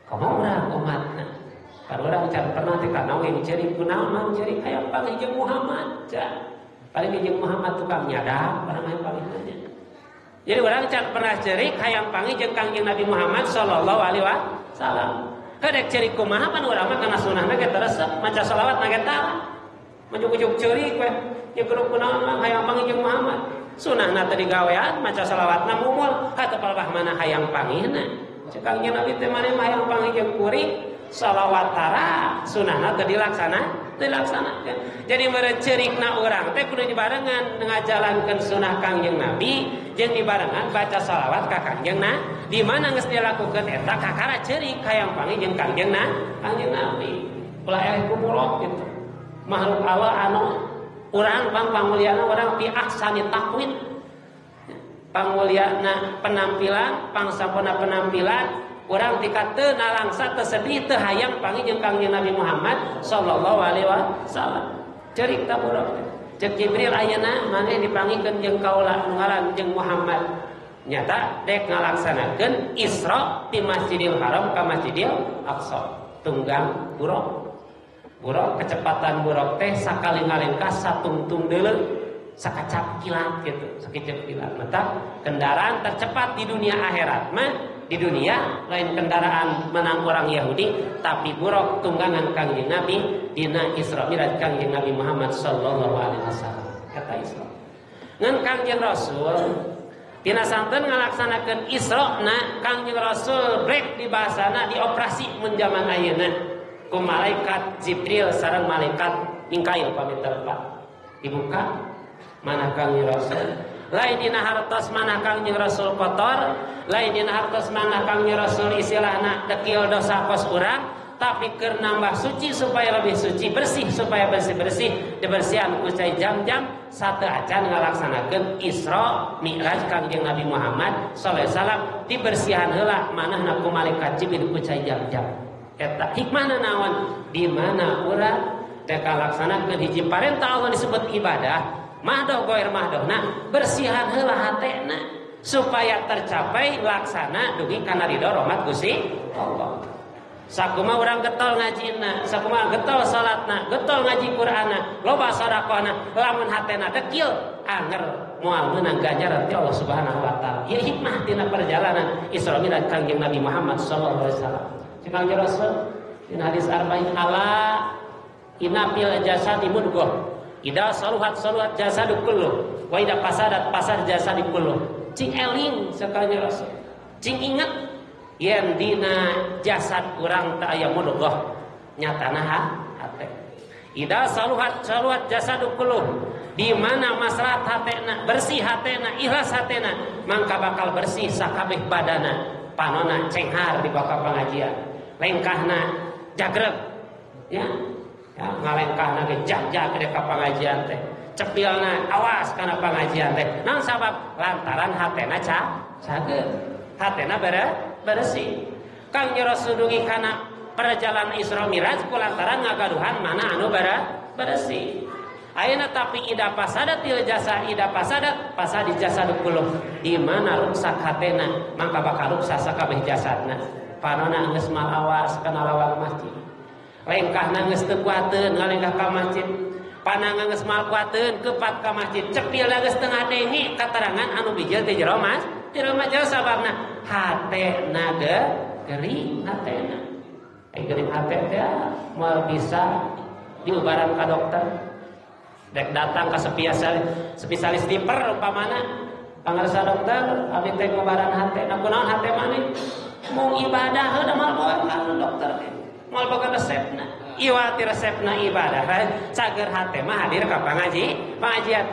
Kamu urang umatna. Kan urang can pernah teh kana we ceurik kunaon mah ceurik hayang pangih jeung Muhammad. Paling jeung Muhammad tukang nyadap barang hayang pangih teh. Jadi urang can pernah ceurik hayang pangih jeung Kangjeng Nabi Muhammad sallallahu alaihi wasallam. Kadek ceurik kumaha pan urang mah kana sunahna ge resep maca selawat na ge tara. Majuk-ujuk ceurik we nyegruk kunaon mah hayang pangih jeung Muhammad. Sunahna teh digawean maca selawatna mumul hateu palebah mana hayang pangihna. Cek Kangjeng Nabi teh mane hayang pangih jeung kuring selawat tara sunahna teh dilaksanakeun. Jadi meureun ceurikna urang teh kudu dibarengan ngajalankeun sunah Kangjeng Nabi jeung dibarengan baca selawat ka Kangjeng Nabi. Di mana geus dilakukeun eta kakara ceurik hayang pangih jeung Kangjeng Nabi. Ulah aya kumulok gitu. Makhluk Allah anu urang pangmulyana urang fi ahsani taqwim. Pangmulyana penampilan, pangsampurna penampilan urang tika teu nalangsa teu sedih teu hayang pangih jeung Kangjeng Nabi Muhammad sallallahu alaihi wasallam. Ceurik ta buruk. Cek Jibril ayeuna maneh dipangihkeun jeung kaula nu ngaran jeung Muhammad. Nyata dek ngalaksanakeun Isra di Masjidil Haram ka Masjidil Aqsa. tunggang buruk. Buruk kecepatan buruk teh sakaling-alingkas satungtung deuleu sakacap kilat gitu, sakicap kilat. Mata kendaraan tercepat di dunia akhirat mah di dunia lain kendaraan menang orang Yahudi, tapi buruk tunggangan Kangjeng Nabi dina Isra Mi'raj Kangjeng Nabi Muhammad sallallahu alaihi wasallam. Kata Isra. Ngan Kangjeng Rasul dina santen ngalaksanakeun Isra na Kangjeng Rasul brek di bahasana dioperasi mun zaman ayeuna ku malaikat Jibril sareng malaikat Mikail pamit tepat. Dibuka mana Kangjeng Rasul. Lain dina hartos mana Kangjeng Rasul kotor, lain dina hartos mana Kangjeng Rasul istilahna dekil dosa kos urang, tapi keur nambah suci supaya lebih suci, bersih supaya bersih-bersih, dibersihan ku cai jam-jam sateu acan ngalaksanakeun Isra Mi'raj Kangjeng Nabi Muhammad sallallahu alaihi wasallam dibersihan heula manahna ku malaikat Jibril ku cai jam-jam. Eta hikmahna naon? Di mana urang teh kalaksanakeun hiji parentah Allah disebut ibadah, mahdoh goer mahdohna bersihan heula hatena supaya tercapai laksana dugi kana ridho rahmat Gusti Allah. Sakumaha urang getol ngajina, sakumaha getol salatna, getol ngaji Qur'anna, loba sedekahna, lamun hatena dekil anger moal meunang ganjaran ti Allah Subhanahu wa taala. Ieu hikmah dina perjalanan Isra Mi'raj Kangjeng Nabi Muhammad sallallahu alaihi wasallam. Kangjeng Rasul dina hadis arba'in ala inna fil jasadi mudghah ida saluhat jasadu kullu wa ida fasadat fasad jasadu kullu. Cing eling sakanya Rasul, cing ingat yen dina jasad urang teu aya mudghah nyatana hate. Ida saluhat jasadu kullu, di mana maslahat hatena, bersih hatena, ikhlas hatena, mangka bakal bersih sakabeh badana. Panona cenghar di baka pengajian, lengkahna jagreg ya. Ya, ngalengkahna ge jag-jag ka pangajian teh. Cepilna awas kana pangajian teh. Naon sabab? Lantaran hatena cageut. Hatena bersih. Kangjeng Rasul dugi kana perjalanan Isra Mi'raj kulantaran ngagaduhan mana anu bersih. Ayeuna tapi ida pasadat til jasa ida pasadat pasadi jasad kullu. Di mana ruksak hatena mangka bakal ruksak sakabeh jasadna. Panona geus mal awas kana lawang masjid. Lengkahna geus teu kuateun ngalengkah ka masjid. Panangna geus mal kuateun kepat ka masjid. Cepilna geus teu ngadenge katerangan anu bijil ti jero mas. Ti jero mas sababna hatena gering hatena. Gering hate teh moal bisa diubaran ka dokter. Dek datang ka spesialis diper umpamana pangarsa dokter abdi teh ngobaran hate. Nah kunaon hate maneh? Mau ibadah heuh da mal bae ka dokter teh. Mal boga resepna. Ieu ti resepna ibadah. Cager hate mah hadir ka pengajian.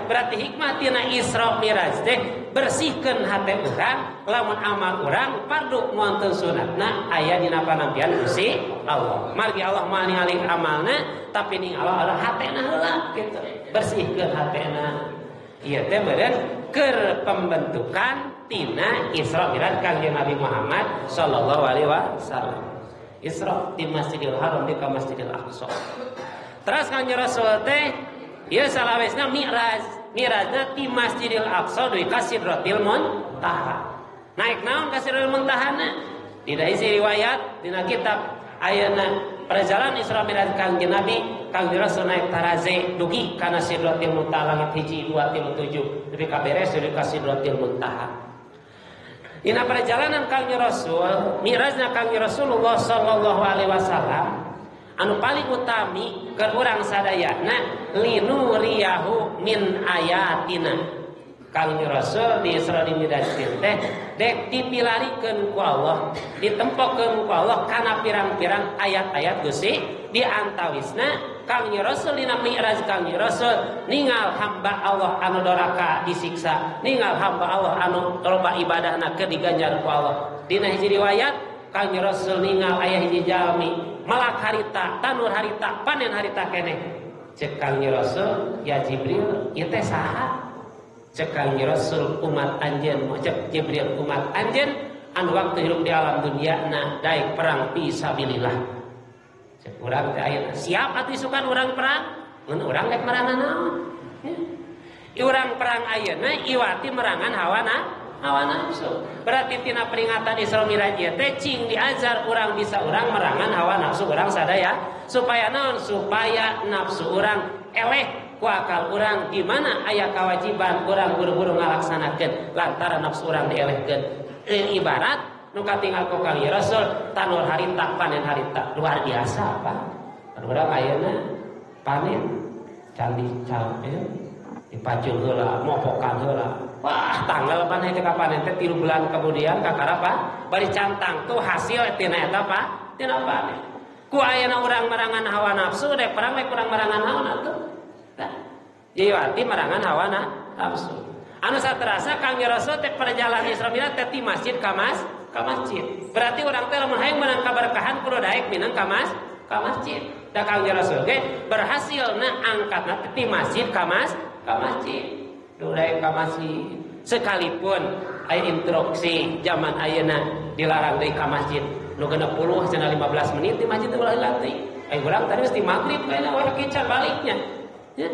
Berarti hikmah tina Isra Mi'raj teh bersihkeun hate urang, lamun amal urang fardu moal teu sunatna aya dina panampian Gusti Allah. Margi Allah moal ningali amalna, tapi ning Allah hatena heula kitu. Bersihkeun hatena. Ieu teh meureun keur pembentukan tina Isra Mi'raj Kangjeng Nabi Muhammad sallallahu alaihi wasallam. Isra di Masjidil Haram di ka Masjidil Aqsa. Terus Kangjeng Rasul teh ieu salawesna Mi'raj. Mi'rajna ti Masjidil Aqsa duwi ka Sidratil Muntaha. Naik naon ka Sidratil Muntahana? Dina hiji riwayat dina kitab ayeuna perjalanan Isra Mi'raj Kangjeng Nabi, Kangjeng Rasul naik taraze dugi kana Sidratil Muntaha langit hiji 2 3 7 dugi ka beres dugi ka Sidratil Muntaha. Dina perjalanan Kangjeng Rasul, Mi'rajna Kangjeng Rasulullah sallallahu alaihi wasallam anu paling utami keur urang sadayana linuriyahu min ayatina. Kangjeng Rasul di Isra Mi'raj teh dek dipilarikeun ku Allah, ditempokkeun ku Allah kana pirang-pirang ayat-ayat Gusti. Di antawisna Kangjeng Rasul dina Mi'raj Kangjeng Rasul ningal hamba Allah anu doraka disiksa, ningal hamba Allah anu loba ibadahna keur diganjar ku Allah. Dina hiji riwayat Kangjeng Rasul ningal aya hiji jalmi malak harita, tanur harita, panen harita keneh. Cek Kangjeng Rasul, ya Jibril, ieu teh saha? Cek Kangjeng Rasul, umat anjeun, cek Jibril umat anjeun anu waktu hidup di alam dunia na daek perang fi sabilillah. Cek urang teh ayeuna siap atuh isukan urang perang? Mun urang rek merangan naon? Urang perang ayeuna iwati merangan hawa nafsu. Berarti tina peringatan Isra Mi'raj teh cing diajar urang bisa urang merangan hawa nafsu urang sadaya supaya naon? Supaya nafsu urang eleh ku akal urang di mana aya kewajiban urang buru-buru ngalaksanakeun lantaran nafsu urang dielehkeun. Ibarat nu katinggal ku Kang Rasul tanur harita panen harita luar biasa Pak. Urang ayeuna panen candi cabe dipacul heula mopokan heula. Wah, tanggal panen teh kapan teh 3 bulan kemudian kakara Pak bari cantang tuh hasil tina eta Pak tina panen. Ku ayeuna urang merangan hawa nafsu dek perang we kurang merangan hawa atuh. Tah. Jadi arti merangan hawa nafsu. Anu saterasa Kang Rasul teh perjalanan Isra Mi'raj teh ti masjid ka masjid. Berarti urang teh lamun hayang menang kaberkahan kudu daek minang ka masjid. Da Kang Rasul ge berhasil angkatna ti masjid ka masjid. Durai ka masjid sekalipun aya instruksi zaman ayeuna dilarang deui ka masjid nu 60 cenah 15 menit di masjid teh ulah latih aya urang tadi mesti maghrib kayana urang kicar baliknya ya.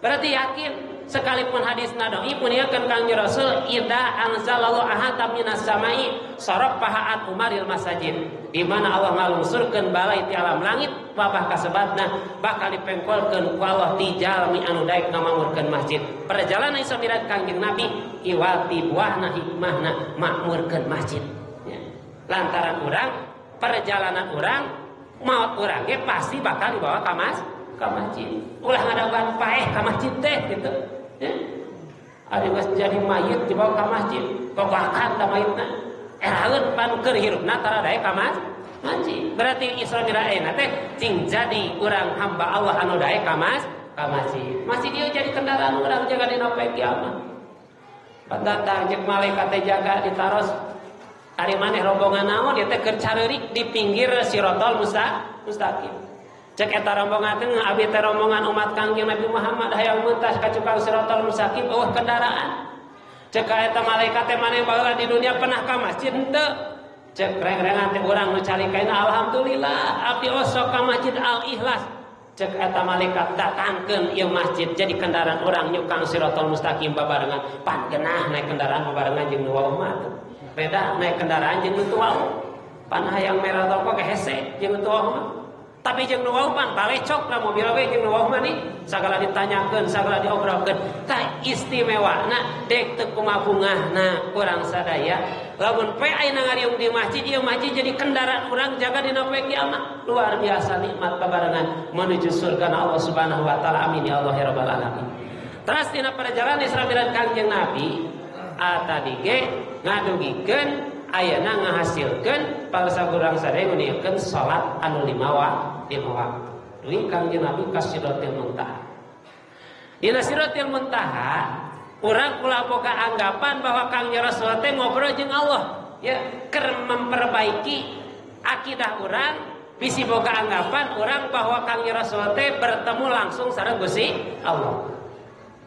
Berarti yakin sekalipun hadisna dhaif muniakeun Kang Rasul idza anzalallahu ahadam minas samai saraf pahaan umaril masajid di mana Allah ngalungsurkeun balai ti alam langit babah kasebatna bakal dipengkolkeun ku Allah ti jalmi anu daek ngamamurkeun masjid. Perjalanan Isra Mi'raj Kangjeng Nabi iwati buahna hikmahna makmurkeun masjid ya. Lantaran urang perjalanan urang maot urang ge pasti bakal dibawa ka masjid. Ulah ngadaguan paeh ka masjid teh gitu ya. Ari geus jadi mayit dibawa ka masjid kogakan ta mayitna eraeun pan keur hirupna tara daek ka masjid. Berarti Isra Mi'raj teh cing jadi urang hamba Allah anu daek ka masjid. Masjid ieu jadi kendaraan urang jaga dina poe kiamat. Datang jeung malaikat teh jaga ditaros ari maneh rombongan naon ieu teh keur careurik di pinggir Siratal Mustaqim. Cek eta rombongan teh abi teh rombongan umat Kangjeng Nabi Muhammad hayang muntas ka cukang Siratal Mustaqim eueuh kendaraan. Cek eta malaikat teh maneh baheula di dunia pernah ka masjid henteu. Cek reng-rengan teh urang nu calikaina alhamdulillah abdi osok ka Masjid Al-Ikhlas. Cek eta malaikat datangkeun ieu masjid jadi kendaraan urang nyukang Siratal Mustaqim babarengan pan genah naik kendaraan babarengan jeung nu wau mah. Beda naik kendaraan jeung nu tuau. Pan hayang merah toko ge hese jeung nu tuau mah. Tapi jeung nu wau pan balecok lah mobil we jeung nu wau mah ni sagala ditanyakeun sagala diobrolkeun ka istimewana dek teu kumaha bungahna urang sadaya lamun poe ayeuna ngariung di masjid ieu masjid jadi kendaraan urang jaga dina poe kiamat luar biasa nikmat babarengan menuju surga Allah Subhanahu wa taala amin ya Allah ya rabbal alamin. Terus dina perjalanan Isra Mi'raj Kangjeng Nabi tadi ge ngadugikeun ayeuna ngahasilkeun para urang sadaya ngunieukeun salat anu 5 waktu. Dugi Kangjeng Nabi ka Sidratil Muntaha. Dina Sidratil Muntaha urang kula boga anggapan bahwa Kangjeng Rasul teh ngobrol jeung Allah ya keur memperbaiki akidah urang bisi boga anggapan urang bahwa Kangjeng Rasul teh bertemu langsung sareng Gusti Allah.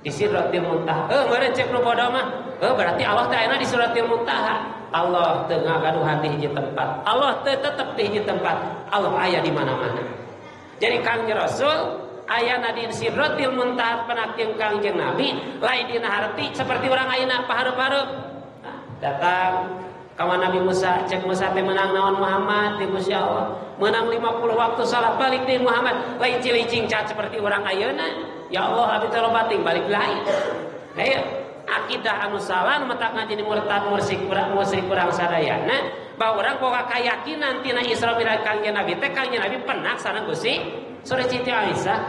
Di Sidratil Muntaha. Meureun cek nu bodoh mah. Berarti Allah teh aya di Sidratil Muntaha. Allah teu ngagaduhan di hiji tempat. Allah teu tetep di hiji tempat. Allah aya di mana-mana. Jadi Kangjeng Rasul ayana di Sidratil Muntaha panakeun Kangjeng Nabi lain dina harti seperti urang ayeuna pahareup-hareup. Nah, datang ka Nabi Musa, cek Musa teh menang naon Muhammad di Gusti Allah. Menang 50 waktu salat balik di Muhammad. Lain cilicing cat seperti urang ayeuna. Ya Allah abi teh loba ting balik lain. Ayo akidah anu salah mata ngajini murtad musyrik urang sadayana bahwa urang boga kayakinan tina Isra Mi'raj Kangjeng Nabi teh Kangjeng Nabi pernah sareng Gusti Sura Siti Aisyah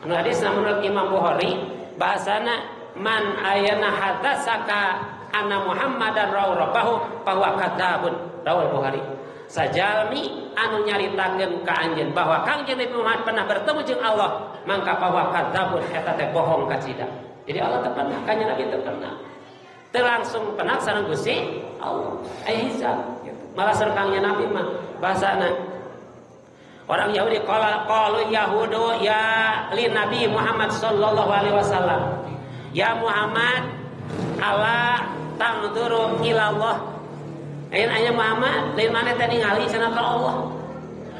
anu hadis menurut Imam Bukhari bahasana man ayana hadatsaka anna Muhammadan rabbahu bahwa kadzabun rawal Bukhari sajalmi anu nyaritakeun ka anjeun bahwa Kangjeng Nabi Muhammad pernah bertemu jeung Allah mangka bahwa kadzabun eta teh bohong kacida. Jadi Allah pernah, Kangjeng Nabi pernah. Langsung pernah sareng Gusti Allah. Aisyah gitu. Malah sareng Kangjeng Nabi mah bahasana orang Yahudi qalu yahudu ya li Nabi Muhammad sallallahu alaihi wasallam. Ya Muhammad ala tangduru ila Allah. Ayeuna aya Muhammad lain maneh teh ningali cenah ka Allah.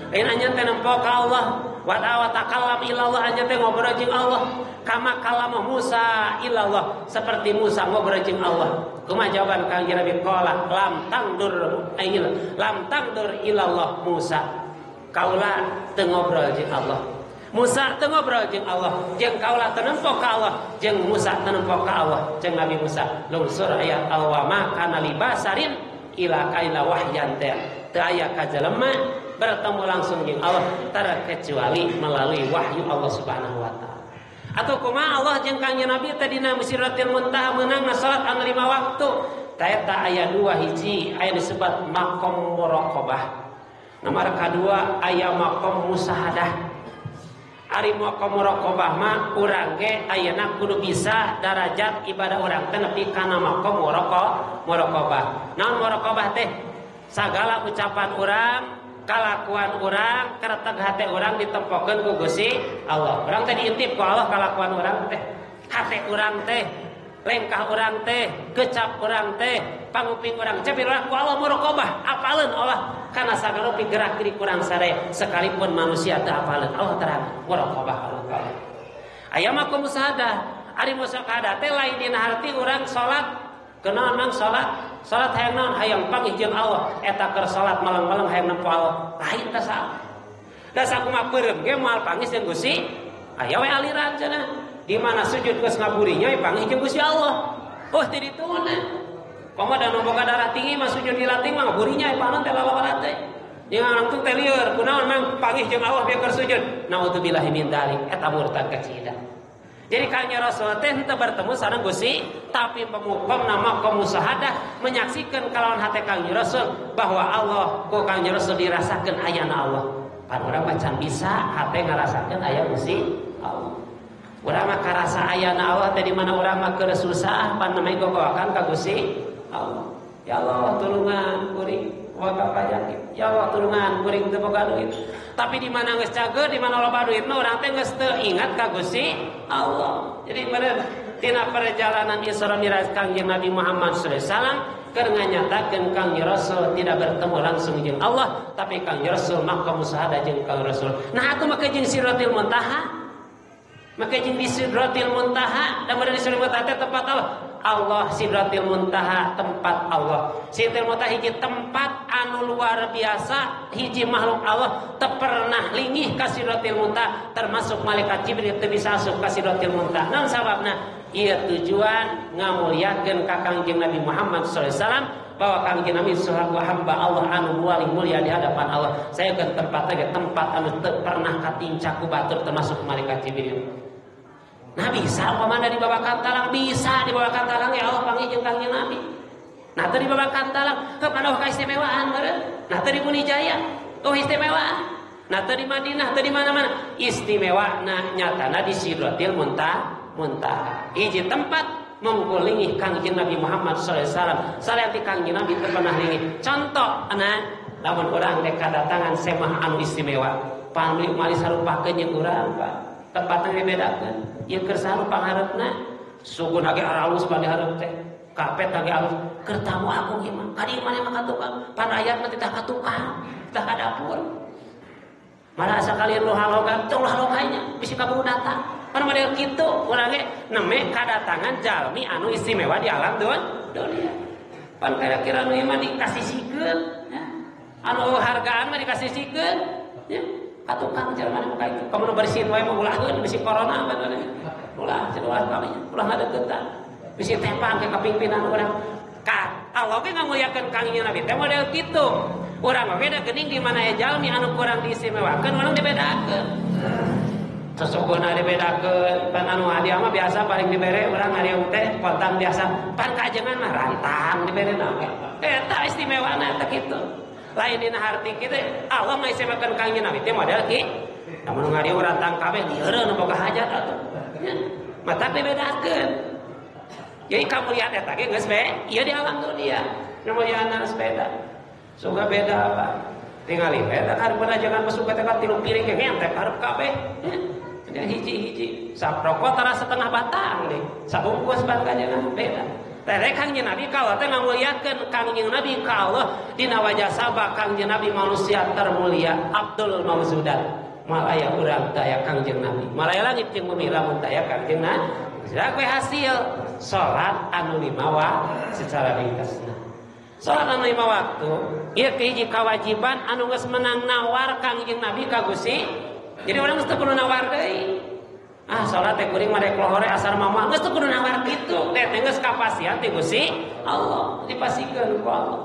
Lain anya teh nempo ka Allah. wa takallam illallah anya teh ngobrol jeung Allah kama kalama Musa illallah seperti Musa ngobrol jeung Allah. Kumaha jawaban Kangjeng Nabi qala lam tangdur illallah Musa kaula teu ngobrol jeung Allah. Musa teu ngobrol jeung Allah, jeung kaula teu nempo ka Allah, jeung Musa teu nempo ka Allah. Jeung Nabi Musa lungsur ayat Allah ma kana libasarin ila kaila wahyan teh. Teu aya ka jelema bertemu langsung jeung Allah terkecuali melalui wahyu Allah Subhanahu wa taala. Atau kumaha Allah jeung Kangjeng Nabi teh dina Sidratil Muntaha meunangna salat anu 5 waktu. Taeta aya 2 hiji aya disebut maqam muraqabah. Nomor kedua aya maqam musahadah. Ari maqam muraqabah mah urang ge ayeuna kudu bisa darajat ibadah urang teh nepi kana maqam muraqabah. Naon muraqabah teh? Sagala ucapan urang, kalakuan urang, kareteg hate urang ditempokeun ku Gusti Allah. Urang teh diintip ku Allah kalakuan urang teh. Hate urang teh, lengkah urang teh, kecap urang teh, panguping urang teh urang ku Allah muraqabah, apaleun Allah kana sagaropi gerak-gerik urang sareng sekalipun manusia teu apaleun Allah terang muraqabah Allah. Aya mah musahadah, ari musahadah teh lain dina harti urang salat kenaon mang salat hayang naon hayang panggih jeung Allah eta keur salat maleng-maleng hayang nempo Allah lain teh saha. Da sakumaha peureum ge moal panggih jeung Gusti aya we aliran cenah di mana sujud geus ngaburinya panggih jeung Gusti Allah. Oh teh dituna. Komoda nu boga darah tinggi mah sujud di lating mah ngaburinya panon teh lalawarat teh. Jeung langsung teh lieur kunaon mang panggih jeung Allah biar keur sujud. Naudzubillahi min dzalik eta murtad kacida. Jadi Kangjeng Rasul teh henteu bertemu sareng Gusti tapi pemukom nama kaum musahadah menyaksikan kalawan hate Kangjeng Rasul bahwa Allah ku Kangjeng Rasul dirasakeun ayana Allah. Pan urang macan bisa hate ngarasakeun aya Gusti Allah. Urang mah karasa ayana Allah teh di mana urang mah keur susah pan namanya gogoakan ka Gusti Allah. Ya Allah tulungan kuring waga pajak. Ya Allah tulungan kuring teu boga duit. Tapi di mana geus cager, di mana loba duitna urang teh geus teu ingat ka Gusti Allah. Jadi bener tina perjalanan Isra Mi'raj Kangjeng Nabi Muhammad sallallahu alaihi wasallam keur nganyatakeun Kangjeng Rasul tidak bertemu langsung jeung Allah, tapi Kangjeng Rasul maqam musahadah jeung Kangjeng Rasul. Nah atuh make jeung Sidratil Muntaha. Maka jeung di Sidratil Muntaha, dan di Sidratil Muntaha tempat Allah. Allah Sidratil Muntaha tempat Allah. Sidratil Muntaha hiji tempat anu luar biasa, hiji makhluk Allah teu pernah linggih ka Sidratil Muntaha, termasuk malaikat Jibril teu bisa asup ka Sidratil Muntaha. Naon sababna? Ieu tujuan ngamulyakeun ka Kangjeng Nabi Muhammad sallallahu alaihi wasallam bahwa Kangjeng Nabi selaku hamba Allah anu paling mulia di hadapan Allah. Saya ke tempat anu teu pernah katinca ku batur termasuk malaikat Jibril. Nah bisa umpamana dibawakan talang, bisa dibawakan talang ya Allah panggih jeung Kangjeng Nabi. Nah teu dibawakan talang kepada keistimewaan meureun. Nah teu di Munijaya istimewaan. Nah teu di Madinah, teu di mana-mana. Istimewana nyatana di Sidratil Muntaha. Hiji tempat mengkulingih Kangjeng Nabi Muhammad sallallahu alaihi wasallam. Saleh Kangjeng Nabi teu pernah linggih. Contoh lamun urang dek kadatangan semah anu istimewa, pamili mali sarupakeun jeung urang Pak. Tempatnya dibedakan. Ieu keur saha pangharepna? Sugun age aralus pan dihareup teh. Kapet age alus. Keur tamu aku ieu mah. Ka dieu mah ka tukang. Pan ayatna teh ka tukang, teh ka dapur. Malah sakalian lu halogan, tong haloganya bisi ka datang. Pan model kitu urang ge neme kadatangan jalmi anu istimewa di alam dunia. Pan kira-kira nu ieu mah dikasisikeun, ya. Anu hargaan mah dikasisikeun, ya. Katukang jalan mana itu kamu nu bersihin wae mah ulahkeun bisi corona bener ulah cenah kami ulah ngadeuketan bisi tempang ke kapingpinan urang ka Allah ge ngamulyakeun Kangjeng Nabi teh model kitu urang oge da geuning di mana aya jalmi anu kurang diistimewakeun urang dibedakeun sesungguhna dibedakeun pan anu hadiah mah biasa paling dibere urang hadiah teh pontang biasa pan kajengan mah rantang diberena eta istimewana teh kitu. Lain dina harti kita Allah mengistimewakan Kangjeng Nabi teh model ki namun ngari urang tang kabeh dieureun boga hajat atuh nya mata dibedakeun jadi kamuliaan eta ge geus bae ieu di alam dunia namuliaan sepeda suga beda apa tingali eta kareupna jangan masuka teh tilu piring ge ngentep hareup kabeh nya hiji-hiji saproko tara setengah batang deui sabungkus ban kajengan beda. Terek Kangjeng Nabi ka Allah teh ngamulyakeun Kangjeng Nabi ka Allah dina wajah sabab Kangjeng Nabi manusia termulia Abdul Mawjudat. malaya urang daya Kangjeng Nabi, malaya langit jeung bumi lamun daya Kangjeng Nabi. Sia we hasil salat anu 5 waktu secara ringkasna. Salat anu 5 waktu ieu hiji kewajiban anu geus menang nawar Kangjeng Nabi ka Gusti. Jadi urang geus teu kudu nawar deui. Salat teh kuring mare lohore asar mama geus teu kudu nawar kitu. Teh geus kapasian ti Gusti Allah dipasikeun ku Allah.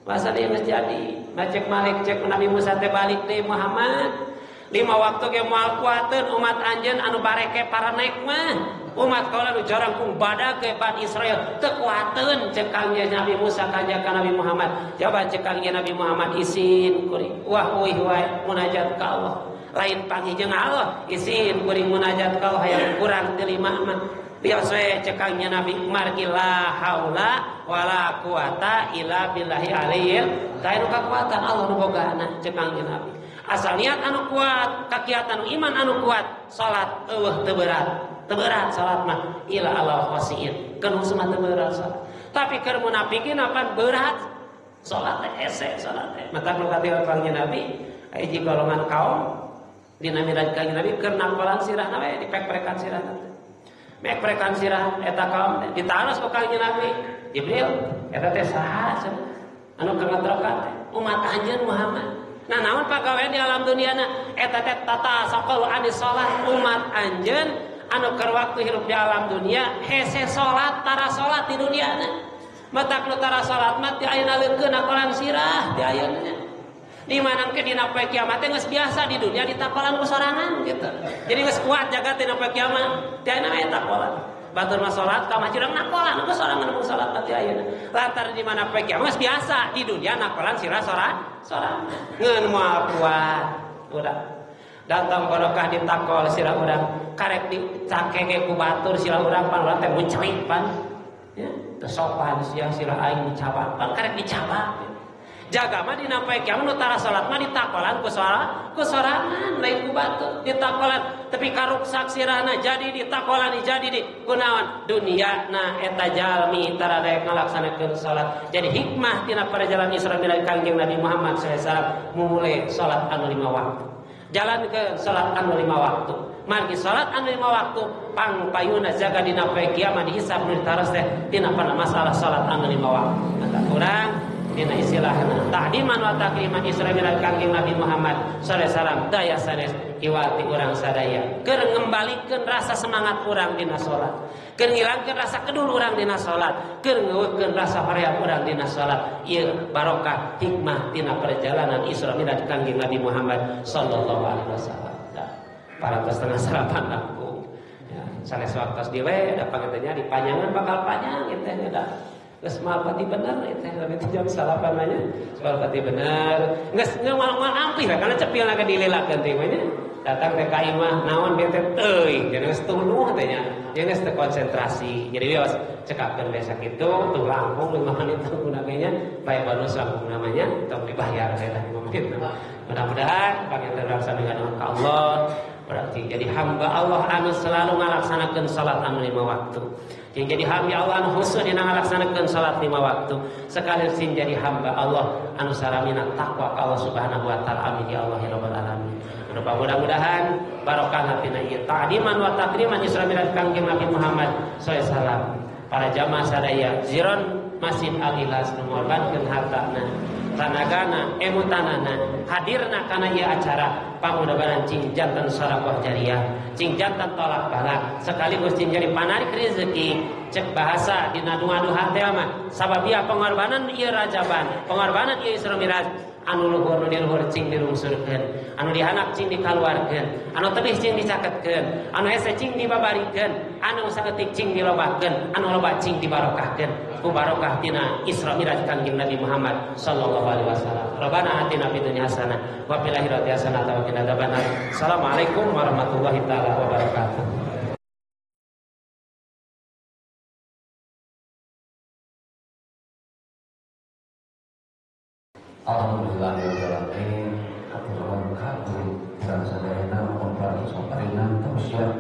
Masa dia geus jadi. Macek malik cek Nabi Musa teh balik deui Muhammad. 5 waktu ge moal kuateun umat anjeun anu bareke para naik mah. Umat kaula nu jarang kung badag ke Bani Israel teu kuateun cek Kangjeng Nabi Musa kanjeng ka Nabi Muhammad. Coba cek Kangjeng Nabi Muhammad isin kuring. Wah euy wae munajat ka Allah. Lain panggih jeung Allah isin kuring munajat ka Allah hayang kurang teu 5 mah. Biasa cek Kangjeng Nabi margi la haula wala quwata illa billahi aliyil. Tah nu kakuatan Allah nu bogana cek Kangjeng Nabi. Asal niat anu kuat, kakiatan iman anu kuat, salat eueuh teu berat. Teu berat salat mah ila Allah khasiin. Keun semua teu berat salat. Tapi keur munafikin apa berat? Salat teh hese salat teh. Mata nu katiwa Kangjeng Nabi, hiji golongan kaum dina miraj Kangjeng Nabi keur nakolan sirahna we dipek-pekan sirahna teh. Mek-pekan sirah eta kaum ditaros ku Kangjeng Nabi. Jibril, eta teh saha anu keur ngatrokan teh? Umat anjeun Muhammad. Nah naon pagawean di alam duniana eta teh tata saqal anis salat umat anjeun anu keur waktu hirup di alam dunia hese salat tara salat di duniana. Matak nu tara salat mah ti ayeuna leukeun nakolan sirah di ayeuna. Di mana ke dina poe kiamat geus biasa di dunia ditakolan ku sorangan gitu. Jadi geus kuat jaga dina poe kiamat ti ayeuna eta takolan. Batur mah salat ka masjid urang nakolan ku sorangan ku salat ti ayeuna. Lantar di mana poe kiamat biasa di dunia nakolan sirah sorangan. Ngeun moal kuat urang. Datang barokah ditakol sirah urang karek dicakenge ku batur sirah urang pan urang teh muncrik pan. Ya, teu sopan sia sirah aing dicabak pan karek dicabak. Jaga mah dina poe kiamat nu tara salat mah ditakolan ku sorangan lain ku batur ditakolan tapi karuksak sirahna jadi ditakolan jadi di kunaon dunia nah eta jalmi tara daek ngalaksanakeun salat. Jadi hikmah tina perjalanan Isra Mi'raj Kangjeng Nabi Muhammad sallallahu alaihi wasallam mulai salat anu 5 waktu. Jalankeun salat anu 5 waktu. Margi salat anu 5 waktu pangpayuna jaga dina poe kiamat dihisab nu ditaros teh tina masalah salat anu 5 waktu. Maka urang dina istilahna ta'diman wa takriman Isra Mi'raj Kangjeng Nabi Muhammad sallallahu alaihi wasallam daya sanes iwati urang sadaya keur ngembalikeun rasa semangat urang dina salat, keur ngilangkeun rasa kedul urang dina salat, keur ngeukeun rasa hoream urang dina salat. Ieu barokah hikmah tina perjalanan Isra Mi'raj Kangjeng Nabi Muhammad sallallahu alaihi wasallam. Para setengah sarapan aku ya sanes waktos di we da pangetnya dipanjangan bakal panjang teh da geus moal pati bener teh lebih jam 8 nya moal pati bener geus moal ampih kana cepilna ke dilelakeun teh nya datang teh ka imah naon bete teuing jadi geus tuluh teh nya jeung geus teu konsentrasi jadi wios cekakeun desa kitu tuh langkung 5 menit gunanya bae bonus langkung namanya tong dibayar eta 5 menit mudah-mudahan panginten raksa dengan Allah berarti jadi hamba Allah anu selalu ngalaksanakeun salat anu 5 waktu. Yang jadi hamba Allah anu khusus dina ngalaksanakeun salat 5 waktu. Sekalian sing jadi hamba Allah anu saramina takwa ka Allah Subhanahu wa taala. Amin ya Allah ya rabbal alamin. Mudah-mudahan barokah tina ieu ta'diman wa takriman Isra Mi'raj Kangjeng Nabi Muhammad sallallahu alaihi wasallam. Para jamaah sadaya ziron Masjid Al-Ikhlas ngorbankeun hartana tanagana emutanana hadirna kana ieu acara pamudah-mudahan cing janten sedekah jariyah cing janten tolak bala sekaligus cing jadi panarik rezeki cek bahasa dina duha-duha teh mah sababia pengorbanan ieu rajaban pengorbanan ieu Isra Mi'raj anu luhur nu diluhur cing dirungsurkeun anu dihanap cing dikaluarkeun anu tebih cing dicaketkeun anu hese cing dibabarikeun anu saeutik cing dilobakeun anu loba cing dibarokahkeun ku barokah tina Isra Mi'raj Kangjeng Nabi Muhammad sallallahu alaihi wasallam. Rabbana atina fid dunya hasanah wa fil akhirati hasanah wa qina adzabannar. Assalamualaikum warahmatullahi taala wabarakatuh. Alhamdulillahirrahmanirrahim. Aturun kabul dan sadayana memperoleh soparina tausiah.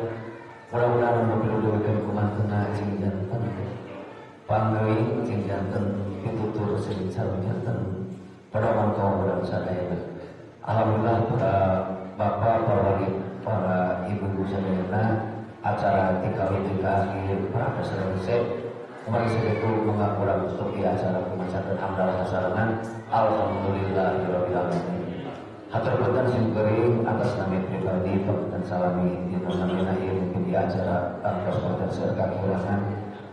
Mudah-mudahan memperolehkan kumantena cing janten panggeuing cing janten pitutur sing sareng janten pada mangkau urang sadayana. Alhamdulillah pada Bapak, para ibu-ibu sadayana acara TKW para selesai kemarin segitu mengakuran untuk di acara pemacatan hamdalah hasarangan alhamdulillahirabbil alamin. Hatur punten singkeuring atas nama pribadi dan salami di namina ieu mungkin di acara tanpa spontanitas serta kekurangan.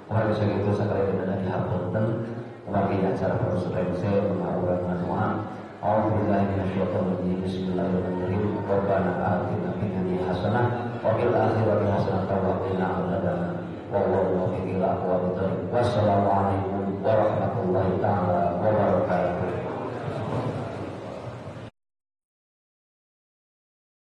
Kemarin segitu sakali dina dihapunten kemarin acara konferensi mengakuran doa. A'udzubillahi minasyaitonir rajim. Bismillahirrahmanirrahim. Rabbana atina fid dunya hasanah wa fil akhirati hasanah wa qina adzabannar. Wallahu muwaffiq ila aqwamit thoriq. Wassalamualaikum warahmatullahi taala